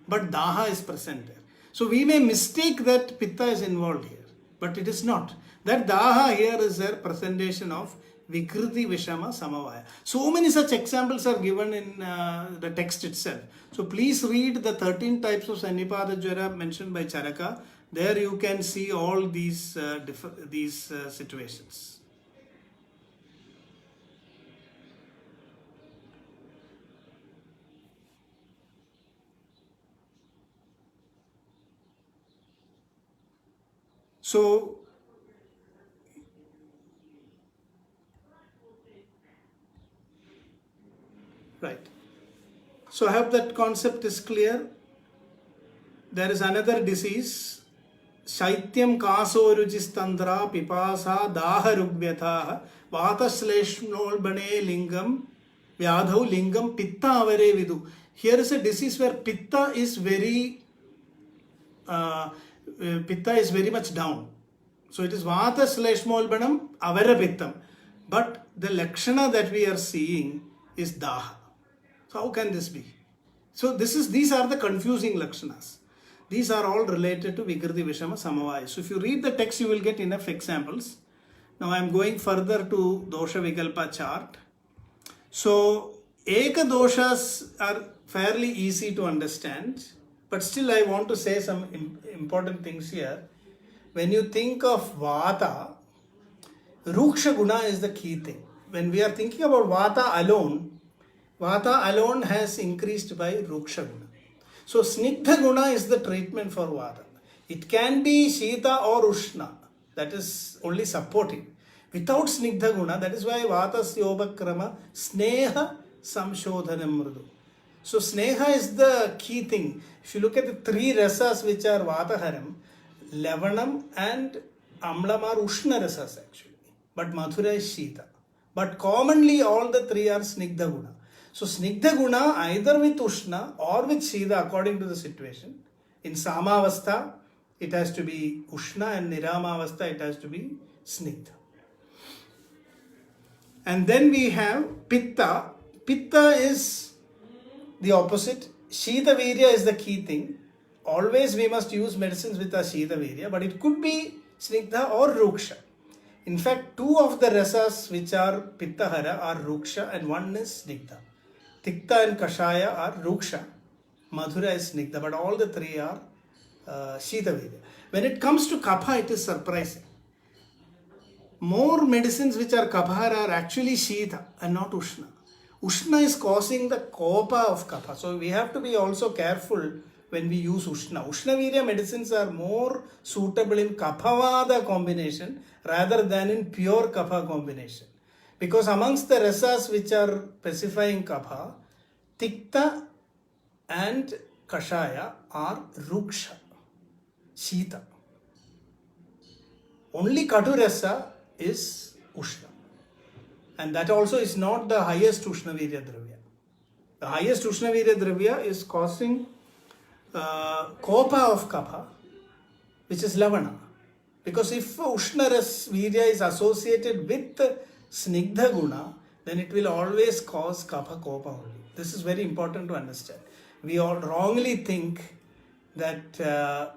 but Daha is present there. So we may mistake that Pitta is involved here, but it is not. That Daha here is a presentation of Vikriti Vishama Samavaya. So many such examples are given in the text itself. So please read the 13 types of Sannipada Jwara mentioned by Charaka. There you can see all these situations. So right. So I hope that concept is clear. There is another disease. Shaityam kasorujistandra pipasa daha rugvyatha vata shleshmnolbane lingam vyadhau lingam pitta avare vidu. Here is a disease where pitta is very much down. So it is vata shleshmolbanam avara pittam. But the lakshana that we are seeing is daha. So how can this be? So these are the confusing lakshanas. These are all related to Vikriti Vishama Samavaya. So if you read the text, you will get enough examples. Now I am going further to Dosha Vikalpa chart. So Eka doshas are fairly easy to understand, but still I want to say some important things here. When you think of Vata, Ruksha Guna is the key thing. When we are thinking about Vata alone has increased by Ruksha Guna. So Snigdha Guna is the treatment for Vata. It can be Shita or Ushna, that is only supporting. Without Snigdha Guna, that is why Vata Syobakrama Sneha Samshodhanam Mrudu. So Sneha is the key thing. If you look at the three rasas which are Vataharam, Lavanam and Amlam are Ushna rasas actually. But Madhura is Shita. But commonly all the three are Snigdha Guna. So Snigdha Guna either with Ushna or with Shita according to the situation. In Samavastha it has to be Ushna and Niramavastha it has to be Snigdha. And then we have Pitta. Pitta is the opposite. Shita Virya is the key thing. Always we must use medicines with a Shita Virya, but it could be Snigdha or Ruksha. In fact, two of the rasas which are Pittahara are Ruksha and one is Snigdha. Tikta and Kashaya are Ruksha. Madhura is Snigdha, but all the three are Shita Virya. When it comes to Kapha, it is surprising. More medicines which are Kaphara are actually Shita and not Ushna. Ushna is causing the Kopa of Kapha. So we have to be also careful when we use Ushna. Ushna Virya medicines are more suitable in Kaphavada combination rather than in pure Kapha combination. Because amongst the rasas which are specifying Kapha, Tikta and Kashaya are Ruksha, Shita. Only Katu rasa is Ushna. And that also is not the highest Ushna Virya Dravya. The highest Ushna Virya Dravya is causing Kopa of Kapha, which is Lavana. Because if Ushna Virya is associated with Snigdha Guna, then it will always cause Kapha Kopa only. This is very important to understand. We all wrongly think that for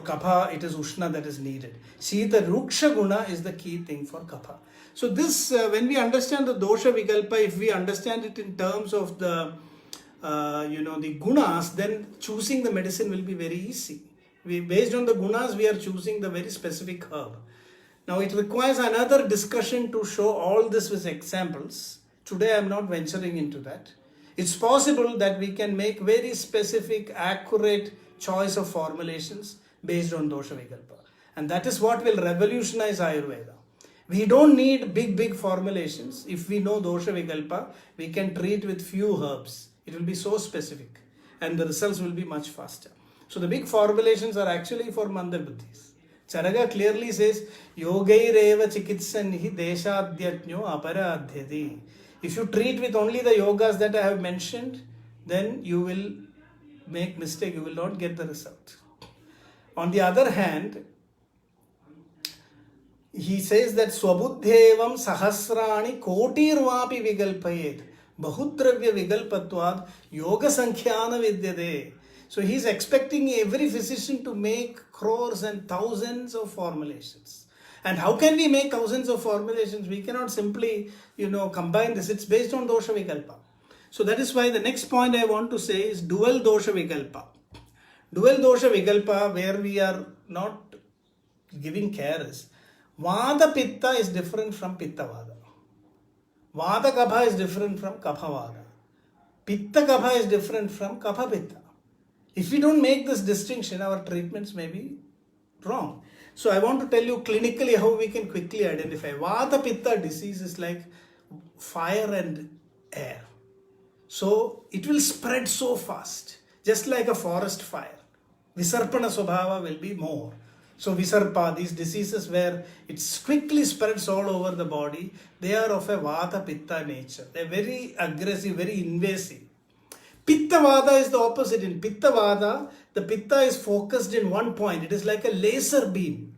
Kapha it is Ushna that is needed. See, the Ruksha Guna is the key thing for Kapha. So this, when we understand the Dosha Vikalpa, if we understand it in terms of the the Gunas, then choosing the medicine will be very easy. Based on the Gunas, we are choosing the very specific herb. Now it requires another discussion to show all this with examples. Today I am not venturing into that. It's possible that we can make very specific, accurate choice of formulations based on dosha vikalpa. And that is what will revolutionize Ayurveda. We don't need big formulations. If we know dosha vikalpa, we can treat with few herbs. It will be so specific and the results will be much faster. So the big formulations are actually for mandabuddhis. Charaka clearly says, yogaireva chikitsanhi deshadhyajño aparadhyati. If you treat with only the yogas that I have mentioned, then you will make mistake, you will not get the result. On the other hand, he says that swabuddhevam sahasrani kotirvapi vigalpayet bahudravya vigalpatvad yoga sankhyaana vidyade. So he is expecting every physician to make crores and thousands of formulations. And how can we make thousands of formulations? We cannot simply, combine this. It's based on dosha vikalpa. So that is why the next point I want to say is dual dosha vikalpa. Dual dosha vikalpa, where we are not giving care, is Vada Pitta is different from Pitta Vada. Vada Kapha is different from Kapha Vada. Pitta Kapha is different from Kapha Pitta. If we don't make this distinction, our treatments may be wrong. So I want to tell you clinically how we can quickly identify. Vata Pitta disease is like fire and air. So it will spread so fast, just like a forest fire. Visarpana Swabhava will be more. So Visarpa, these diseases where it quickly spreads all over the body, they are of a Vata Pitta nature. They are very aggressive, very invasive. Pitta Vada is the opposite. In Pitta Vada, the Pitta is focused in one point. It is like a laser beam,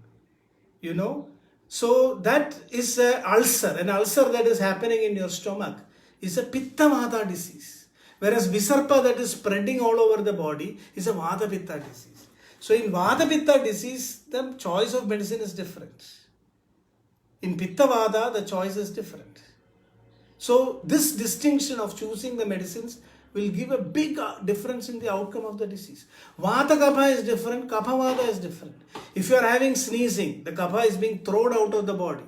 So that is an ulcer that is happening in your stomach is a Pitta Vada disease. Whereas Visarpa that is spreading all over the body is a Vata Pitta disease. So in Vata Pitta disease, the choice of medicine is different. In Pitta Vada, the choice is different. So this distinction of choosing the medicines will give a big difference in the outcome of the disease. Vata Kapha is different, Kapha Vada is different. If you are having sneezing, the Kapha is being thrown out of the body.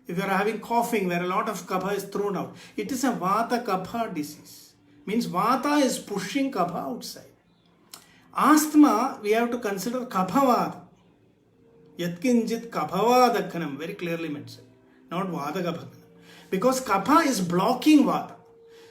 If you are having coughing, where a lot of Kapha is thrown out, it is a Vata Kapha disease. Means Vata is pushing Kapha outside. Asthma, we have to consider Kapha Vada. Yatkinjit Kapha Vada Khanam, very clearly mentioned, not Vata Kapha. Because Kapha is blocking Vata.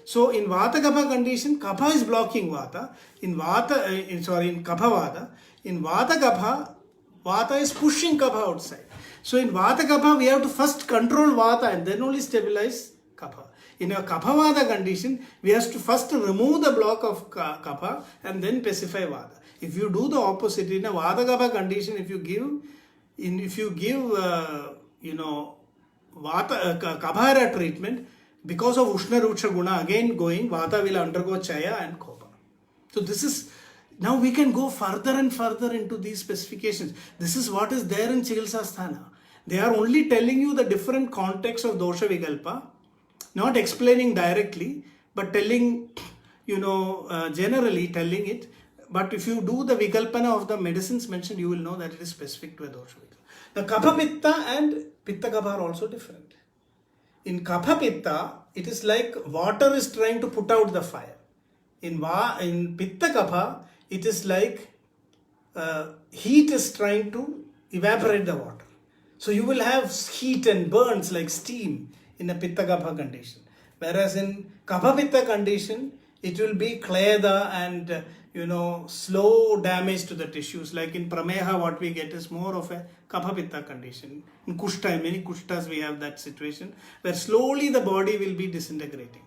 So in Vata Kapha condition, Kapha is blocking Vata. In Kapha Vada. In Vata Kapha, Vata is pushing Kapha outside. So in Vata Kapha, we have to first control Vata and then only stabilize Kapha. In a Kapha Vada condition, we have to first remove the block of Kapha and then pacify Vata. If you do the opposite, in a Vata Kapha condition, if you give Kapha treatment, because of Ushna Ruksha Guna again going, Vata will undergo Chaya and Kopa. So this is, now we can go further and further into these specifications. This is what is there in Dosha Sthana. They are only telling you the different context of Dosha Vikalpa, not explaining directly, but telling, generally telling it. But if you do the Vikalpana of the medicines mentioned, you will know that it is specific to a Dosha Vikalpa. The Kapha Pitta and Pitta Kapha are also different. In Kapha Pitta, it is like water is trying to put out the fire. In Pitta Kapha, it is like heat is trying to evaporate the water. So you will have heat and burns like steam in a Pitta Kapha condition. Whereas in Kapha Pitta condition, it will be kleda and slow damage to the tissues. Like in Prameha, what we get is more of a Kapha Pitta condition. In Kushta, in many Kushtas we have that situation where slowly the body will be disintegrating.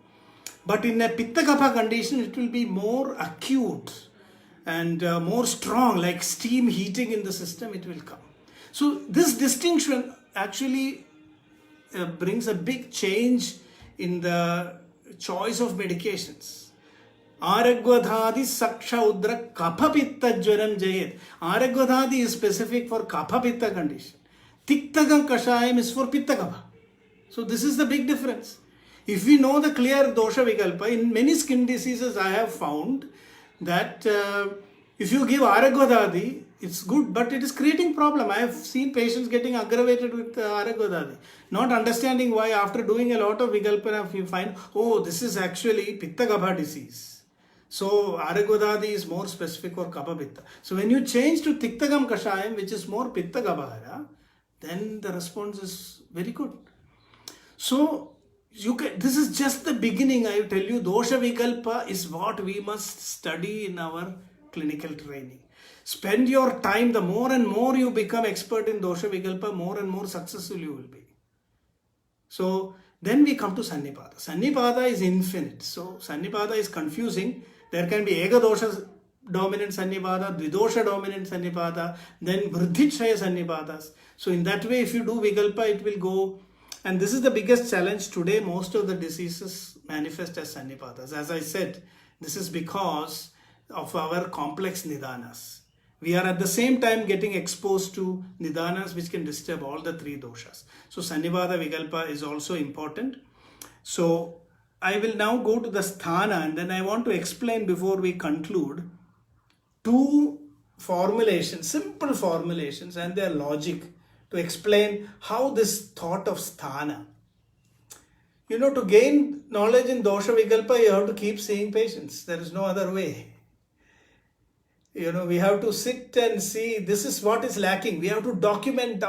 But in a Pitta Kapha condition, it will be more acute and more strong, like steam heating in the system, it will come. So this distinction actually brings a big change in the choice of medications. Aragvadhadi Saksha Udra Kapha Pitta Jwaram Jayet. Aragvadhadi is specific for Kapha Pitta condition. Tiktagam Kashayam is for Pitta Kapha. So this is the big difference. If we know the clear dosha vikalpa, in many skin diseases I have found that if you give Aragvadhadi, it's good, but it is creating problem. I have seen patients getting aggravated with Aragodadi, not understanding why after doing a lot of Vikalpana you find, oh, this is actually Pitta Gabha disease. So Aragodadi is more specific for Kapha Pitta. So when you change to Tiktagam Kashayam, which is more Pitta Gabhara, then the response is very good. So this is just the beginning. I tell you, Dosha Vikalpa is what we must study in our clinical training. Spend your time. The more and more you become expert in Dosha Vikalpa, more and more successful you will be. So then we come to Sannipada. Sannipada is infinite. So Sannipada is confusing. There can be Ega Dosha dominant Sannipada, Dvidosha dominant Sannipada, then Vruddhishaya Sannipadas. So in that way, if you do Vikalpa, it will go. And this is the biggest challenge today. Most of the diseases manifest as Sannipadas. As I said, this is because of our complex Nidanas. We are at the same time getting exposed to Nidanas which can disturb all the three doshas. So Sannipada Vikalpa is also important. So I will now go to the Sthana, and then I want to explain before we conclude two formulations, simple formulations and their logic to explain how this thought of Sthana. You know, to gain knowledge in Dosha Vikalpa, you have to keep seeing patients. There is no other way. You know, we have to sit and see this is what is lacking. We have to document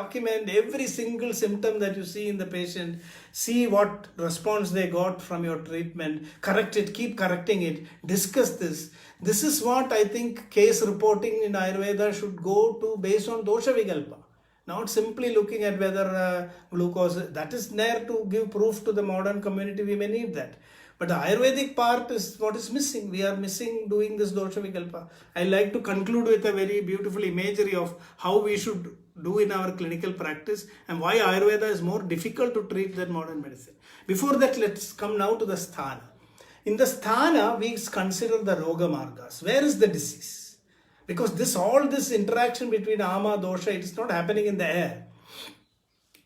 every single symptom that you see in the patient, see what response they got from your treatment, correct it, keep correcting it, discuss this. This is what I think case reporting in Ayurveda should go to based on Dosha Vikalpa. Not simply looking at whether glucose, that is there to give proof to the modern community, we may need that. But the Ayurvedic part is what is missing. We are missing doing this Dosha Vikalpa. I like to conclude with a very beautiful imagery of how we should do in our clinical practice and why Ayurveda is more difficult to treat than modern medicine. Before that, let's come now to the Sthana. In the Sthana, we consider the Roga Margas. Where is the disease? Because all this interaction between Ama, Dosha, it is not happening in the air.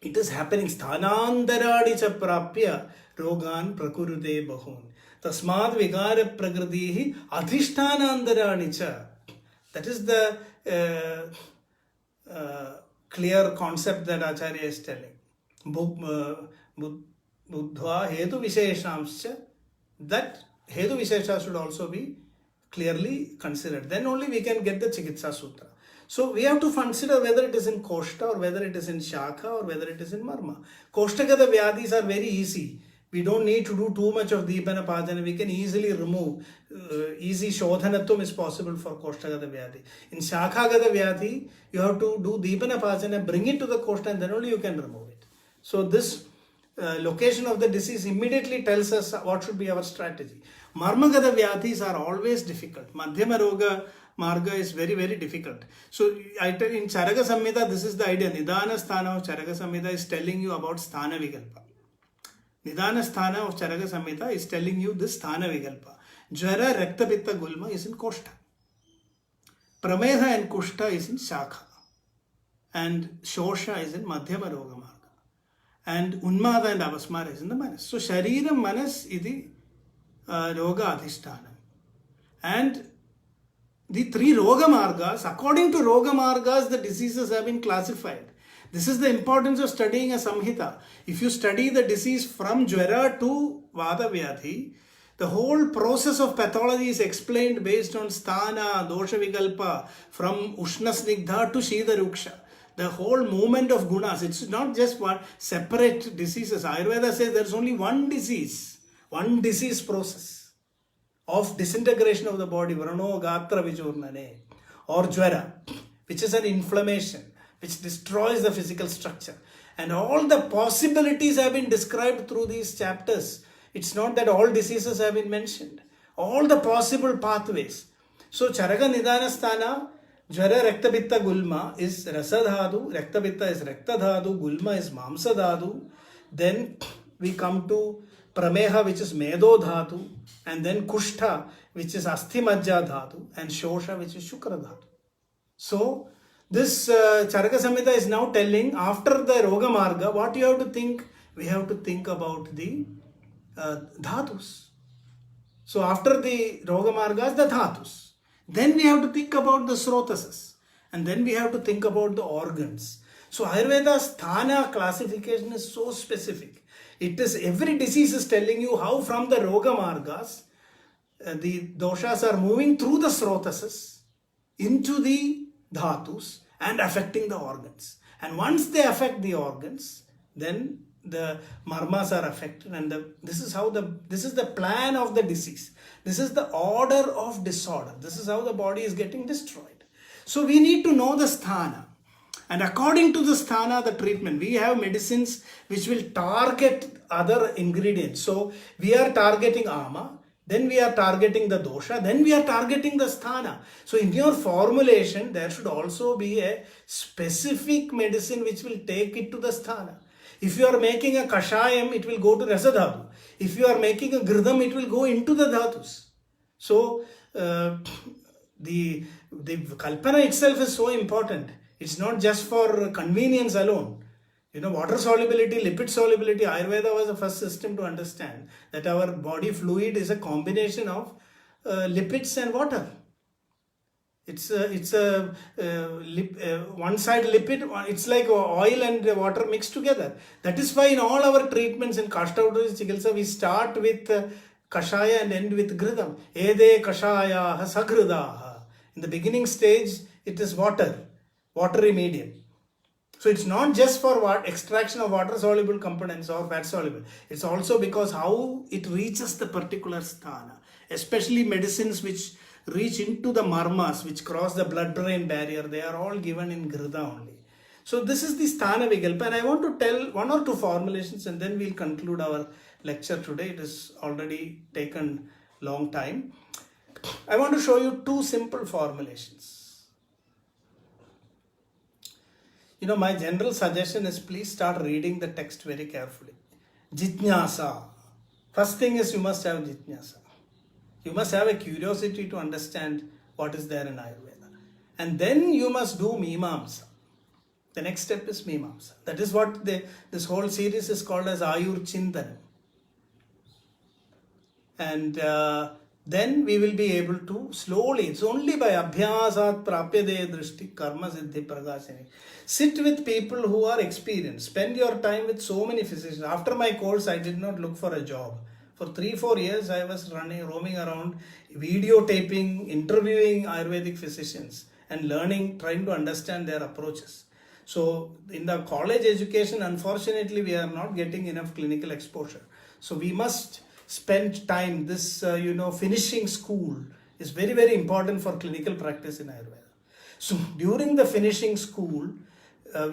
It is happening Sthanandarani cha prapya rogan prakurute bahun. Tasmad vigara prakritihi adhishtanandarani cha. That is the clear concept that Acharya is telling. Buddha hetu visheshamscha. That hetu vishesha should also be clearly considered. Then only we can get the Chikitsa Sutra. So we have to consider whether it is in Koshta or whether it is in Shakha or whether it is in Marma. Koshtagata Vyadhis are very easy. We don't need to do too much of Deepana Pajana. We can easily remove. Easy Shodhanatvam is possible for Koshtagata Vyadhi. In Shakhagata Vyadhi, you have to do Deepana Pajana, bring it to the Koshta, and then only you can remove it. So this location of the disease immediately tells us what should be our strategy. Marmagata Vyadhis are always difficult. Madhyama Roga Marga is very, very difficult. So I tell in Charaka Samhita, this is the idea. Nidana Sthana of Charaka Samhita is telling you about Sthana Vikalpa. Nidana Sthana of Charaka Samhita is telling you this Sthana Vikalpa. Jvara, Rakta, Pitta, Gulma is in Koshta. Prameha and Kushta is in Shakha. And Shosha is in Madhyama Roga Marga. And Unmada and Avasmara is in the Manas. So Shariram Manas iti Roga Adhishthana. And the three Roga Margas, according to Roga Margas, the diseases have been classified. This is the importance of studying a Samhita. If you study the disease from Jvara to Vada Vyadhi, the whole process of pathology is explained based on Sthana, Dosha Vikalpa, from Ushna Snigdha to Shida Ruksha. The whole movement of gunas, it's not just one separate diseases. Ayurveda says there's only one disease process of disintegration of the body, Vrano Gatra Vijurnane, or Jvara, which is an inflammation, which destroys the physical structure. And all the possibilities have been described through these chapters. It's not that all diseases have been mentioned. All the possible pathways. So Charaka Nidana Sthana, Jvara Rakta Pitta Gulma is Rasadhadu, Rakta Pitta is Raktadhadu, Gulma is Mamsadhadu. Then we come to Prameha, which is Medo Dhatu, and then Kushtha, which is Asthimajja Dhatu, and Shosha, which is Shukra Dhatu. So this Charaka Samhita is now telling, after the Roga Marga, what you have to think? We have to think about the Dhatus. So after the Roga Margas, the Dhatus. Then we have to think about the Srotasas. And then we have to think about the organs. So Ayurveda's Sthana classification is so specific. It is, every disease is telling you how from the Roga Margas, the doshas are moving through the srotasas into the dhatus and affecting the organs. And once they affect the organs, then the marmas are affected, and this is the plan of the disease. This is the order of disorder. This is how the body is getting destroyed. So we need to know the sthana. And according to the sthana, the treatment, we have medicines which will target other ingredients. So we are targeting ama, then we are targeting the dosha, then we are targeting the sthana. So in your formulation, there should also be a specific medicine which will take it to the sthana. If you are making a kashayam, it will go to rasadhatu. If you are making a gridam, it will go into the dhatus. So the kalpana itself is so important. It's not just for convenience alone. You know, water solubility, lipid solubility, Ayurveda was the first system to understand that our body fluid is a combination of lipids and water. It's a one side lipid, it's like oil and water mixed together. That is why in all our treatments in Kashtavadasi Chikitsa, we start with Kashaya and end with Gridam. Ede Kashaya Sagridaha. In the beginning stage, it is watery medium. So it's not just for extraction of water soluble components or fat soluble. It's also because how it reaches the particular sthana. Especially medicines which reach into the marmas, which cross the blood-brain barrier, they are all given in Grida only. So this is the Sthana Vikalpa, and I want to tell one or two formulations and then we'll conclude our lecture today. It has already taken long time. I want to show you two simple formulations. You know, my general suggestion is please start reading the text very carefully. Jitnyasa. First thing is you must have Jitnyasa. You must have a curiosity to understand what is there in Ayurveda. And then you must do Mimamsa. The next step is Mimamsa. That is what this whole series is called as Ayur Chintanam. And then we will be able to slowly, it's only by Abhyasat Prapyade Drishti Karma Siddhi Pragashini. Sit with people who are experienced. Spend your time with so many physicians. After my course, I did not look for a job. For 3-4 years, I was roaming around, videotaping, interviewing Ayurvedic physicians and learning, trying to understand their approaches. So in the college education, unfortunately, we are not getting enough clinical exposure. So we must spend time. This, finishing school is very, very important for clinical practice in Ayurveda. So during the finishing school,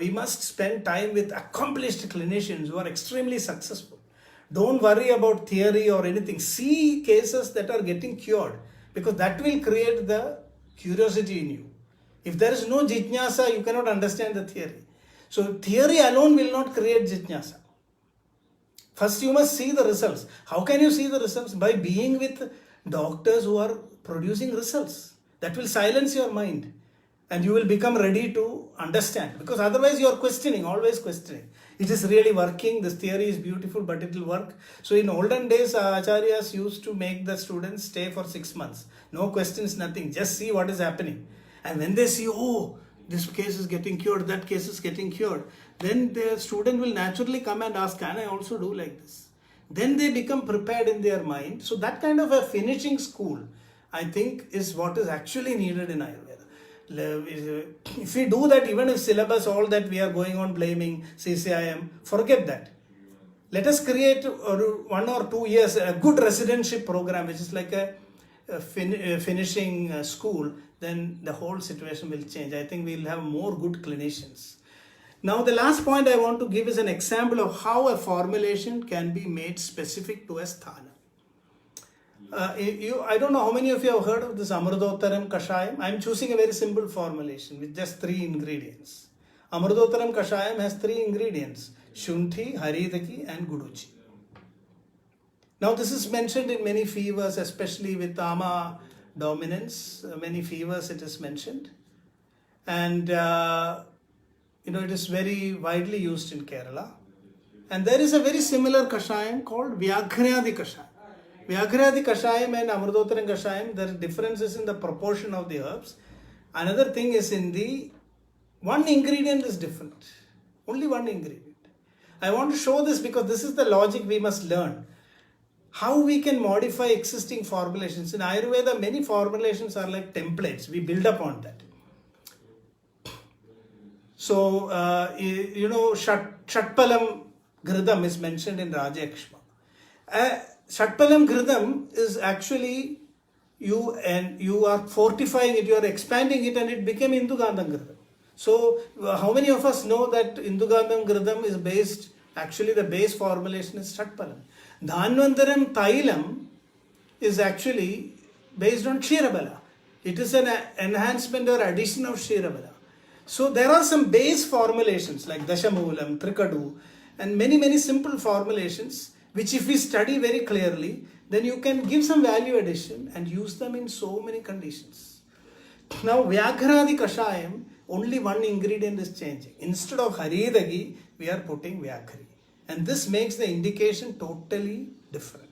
we must spend time with accomplished clinicians who are extremely successful. Don't worry about theory or anything. See cases that are getting cured, because that will create the curiosity in you. If there is no jitnyasa, you cannot understand the theory. So theory alone will not create jitnyasa. First you must see the results. How can you see the results? By being with doctors who are producing results. That will silence your mind and you will become ready to understand, because otherwise you are questioning, always questioning. It is really working, this theory is beautiful, but it will work. So in olden days, acharyas used to make the students stay for 6 months. No questions, nothing, just see what is happening. And when they see, oh, this case is getting cured, that case is getting cured, then the student will naturally come and ask, can I also do like this? Then they become prepared in their mind. So that kind of a finishing school, I think, is what is actually needed in Ayurveda. If we do that, even if syllabus, all that we are going on blaming CCIM, forget that. Let us create 1 or 2 years a good residentship program, which is like a finishing school. Then the whole situation will change. I think we will have more good clinicians. Now the last point I want to give is an example of how a formulation can be made specific to a sthana. I don't know how many of you have heard of this Amrudottaram Kashayam. I am choosing a very simple formulation with just 3 ingredients. Amrudottaram Kashayam has 3 ingredients: Shunthi, Haridaki and Guduchi. Now this is mentioned in many fevers, especially with ama dominance. Many fevers it is mentioned. And it is very widely used in Kerala. And there is a very similar Kashayam called Vyaghrayadi Kashayam. Vyaghrayadi Kashayam and Amrudottaram Kashayam, there are differences in the proportion of the herbs. Another thing is in the one ingredient is different. Only one ingredient. I want to show this because this is the logic we must learn. How we can modify existing formulations. In Ayurveda, many formulations are like templates. We build up on that. So, Shatpalam Gridam is mentioned in Rajakshma. Shatpalam Gridam is actually you are fortifying it, you are expanding it, and it became Indugandham Gridam. So, how many of us know that Indugandham Gridam is based, actually the base formulation is Shatpalam. Dhanvantaram Thailam is actually based on Ksheerabala. It is an enhancement or addition of Ksheerabala. So there are some base formulations like Dashamulam, Trikadu, and many simple formulations which if we study very clearly, then you can give some value addition and use them in so many conditions. Now Vyagradi Kashayam, only one ingredient is changing. Instead of Haridagi, we are putting Vyagri. And this makes the indication totally different.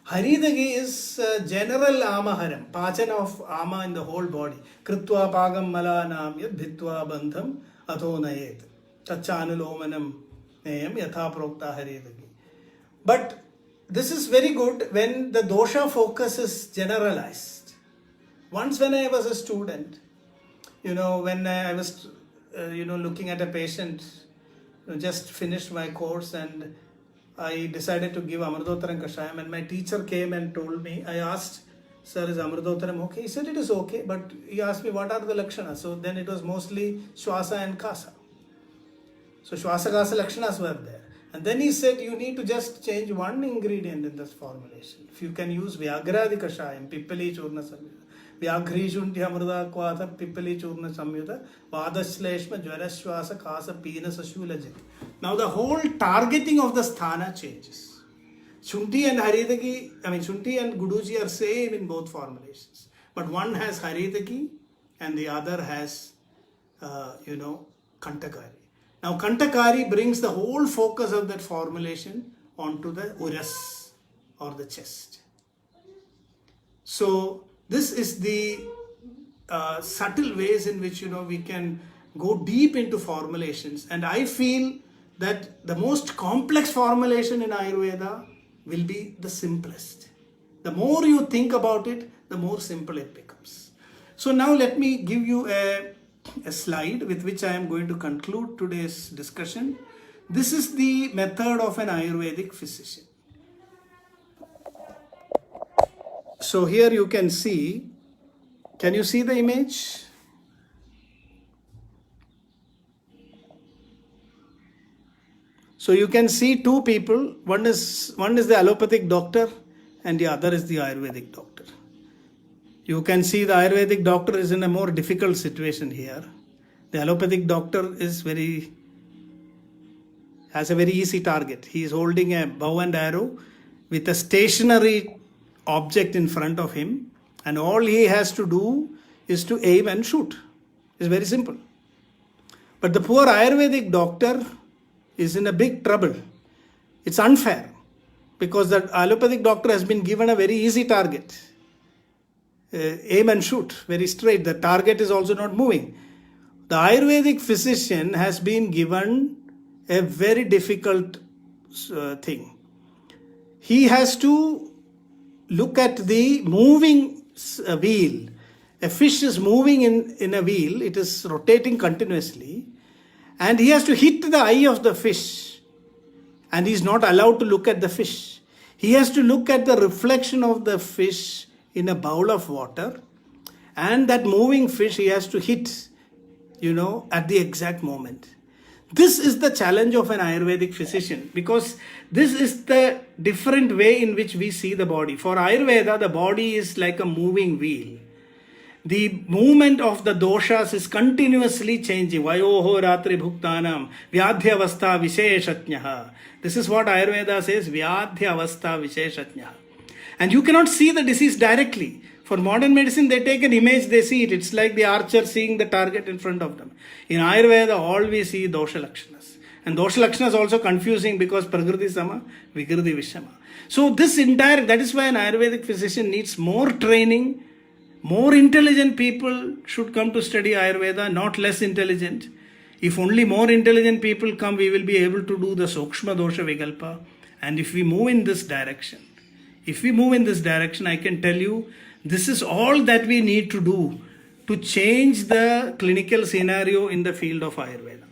Haridagi is general amaharam, pachana of ama in the whole body. Kritva pagam malanam yad bhitva bandham atho nayet. Tachanulomanam nayam yatha prokta haridagi. But this is very good when the dosha focus is generalized. Once when I was a student, when I was, looking at a patient, just finished my course and I decided to give Amritottaram Kashayam, and my teacher came and told me, I asked, sir, is Amritottaram okay? He said it is okay, but he asked me what are the Lakshanas. So then it was mostly Shwasa and Kasa. So Shwasa Kasa Lakshanas were there. And then he said you need to just change one ingredient in this formulation. If you can use Vyagradi Kashayam, Pippali Churna Samyuta, Vyagri Shunti Amrita Kwata, Pippali Churna Samyuta, Vadashleshma, Jwarashwasa, Kasa, Pina Sashulajit. Now the whole targeting of the sthana changes. Shunti and Shunti and Guduji are same in both formulations. But one has Haridaki and the other has, Kantakari. Now Kantakari brings the whole focus of that formulation onto the uras or the chest. So this is the subtle ways in which we can go deep into formulations, and I feel that the most complex formulation in Ayurveda will be the simplest. The more you think about it, the more simple it becomes. So now let me give you a slide with which I am going to conclude today's discussion. This is the method of an Ayurvedic physician. So here you can see, can you see the image? So you can see two people, one is the allopathic doctor and the other is the Ayurvedic doctor. You can see the Ayurvedic doctor is in a more difficult situation here. The allopathic doctor has a very easy target. He is holding a bow and arrow with a stationary object in front of him, and all he has to do is to aim and shoot. It's very simple. But the poor Ayurvedic doctor is in a big trouble. It's unfair because the allopathic doctor has been given a very easy target. Aim and shoot, very straight. The target is also not moving. The Ayurvedic physician has been given a very difficult thing. He has to look at the moving wheel. A fish is moving in a wheel, it is rotating continuously, and he has to hit the eye of the fish, and he is not allowed to look at the fish. He has to look at the reflection of the fish in a bowl of water, and that moving fish he has to hit, at the exact moment. This is the challenge of an Ayurvedic physician, because this is the different way in which we see the body. For Ayurveda, the body is like a moving wheel. The movement of the doshas is continuously changing. Vayoho ratri bhuktanam vyadhyavastha visheshatnyaha. This is what Ayurveda says, vyadhyavastha visheshatnyaha. And you cannot see the disease directly. For modern medicine, they take an image, they see it. It's like the archer seeing the target in front of them. In Ayurveda, all we see dosha lakshanas. And dosha lakshanas is also confusing because prakriti sama, vikriti vishama. So that is why an Ayurvedic physician needs more training, More intelligent people should come to study Ayurveda, not less intelligent. If only more intelligent people come, we will be able to do the Sukshma Dosha Vikalpa. And if we move in this direction, I can tell you, this is all that we need to do to change the clinical scenario in the field of Ayurveda.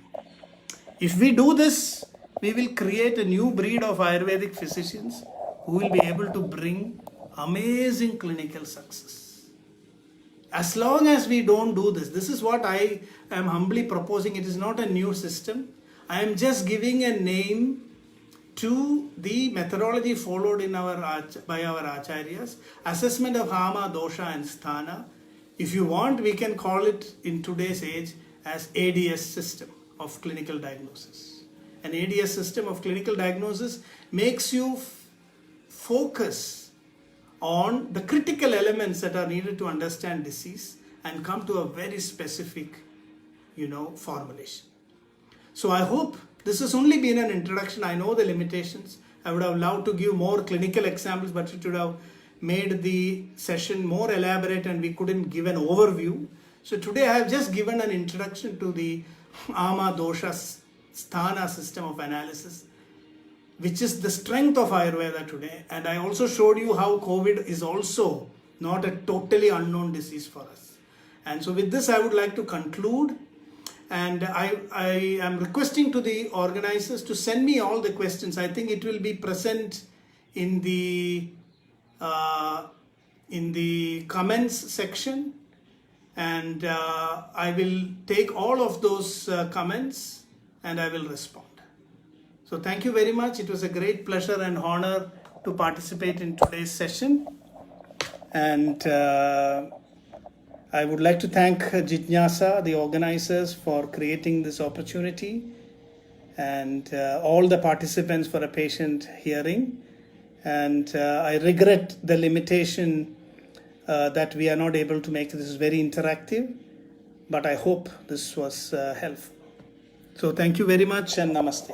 If we do this, we will create a new breed of Ayurvedic physicians who will be able to bring amazing clinical success. As long as we don't do this, this is what I am humbly proposing. It is not a new system. I am just giving a name to the methodology followed by our acharyas. Assessment of Hama, Dosha and Sthana. If you want, we can call it in today's age as ADS system of clinical diagnosis. An ADS system of clinical diagnosis makes you focus on the critical elements that are needed to understand disease and come to a very specific, formulation. So I hope this has only been an introduction. I know the limitations. I would have loved to give more clinical examples, but it would have made the session more elaborate and we couldn't give an overview. So today I have just given an introduction to the Ama, Dosha, Sthana system of analysis, which is the strength of Ayurveda today. And I also showed you how COVID is also not a totally unknown disease for us. And so with this, I would like to conclude. And I am requesting to the organizers to send me all the questions. I think it will be present in the comments section. And I will take all of those comments and I will respond. So thank you very much. It was a great pleasure and honor to participate in today's session. And I would like to thank Jitnyasa, the organizers, for creating this opportunity, and all the participants for a patient hearing. And I regret the limitation that we are not able to make this very interactive, but I hope this was helpful. So thank you very much and namaste.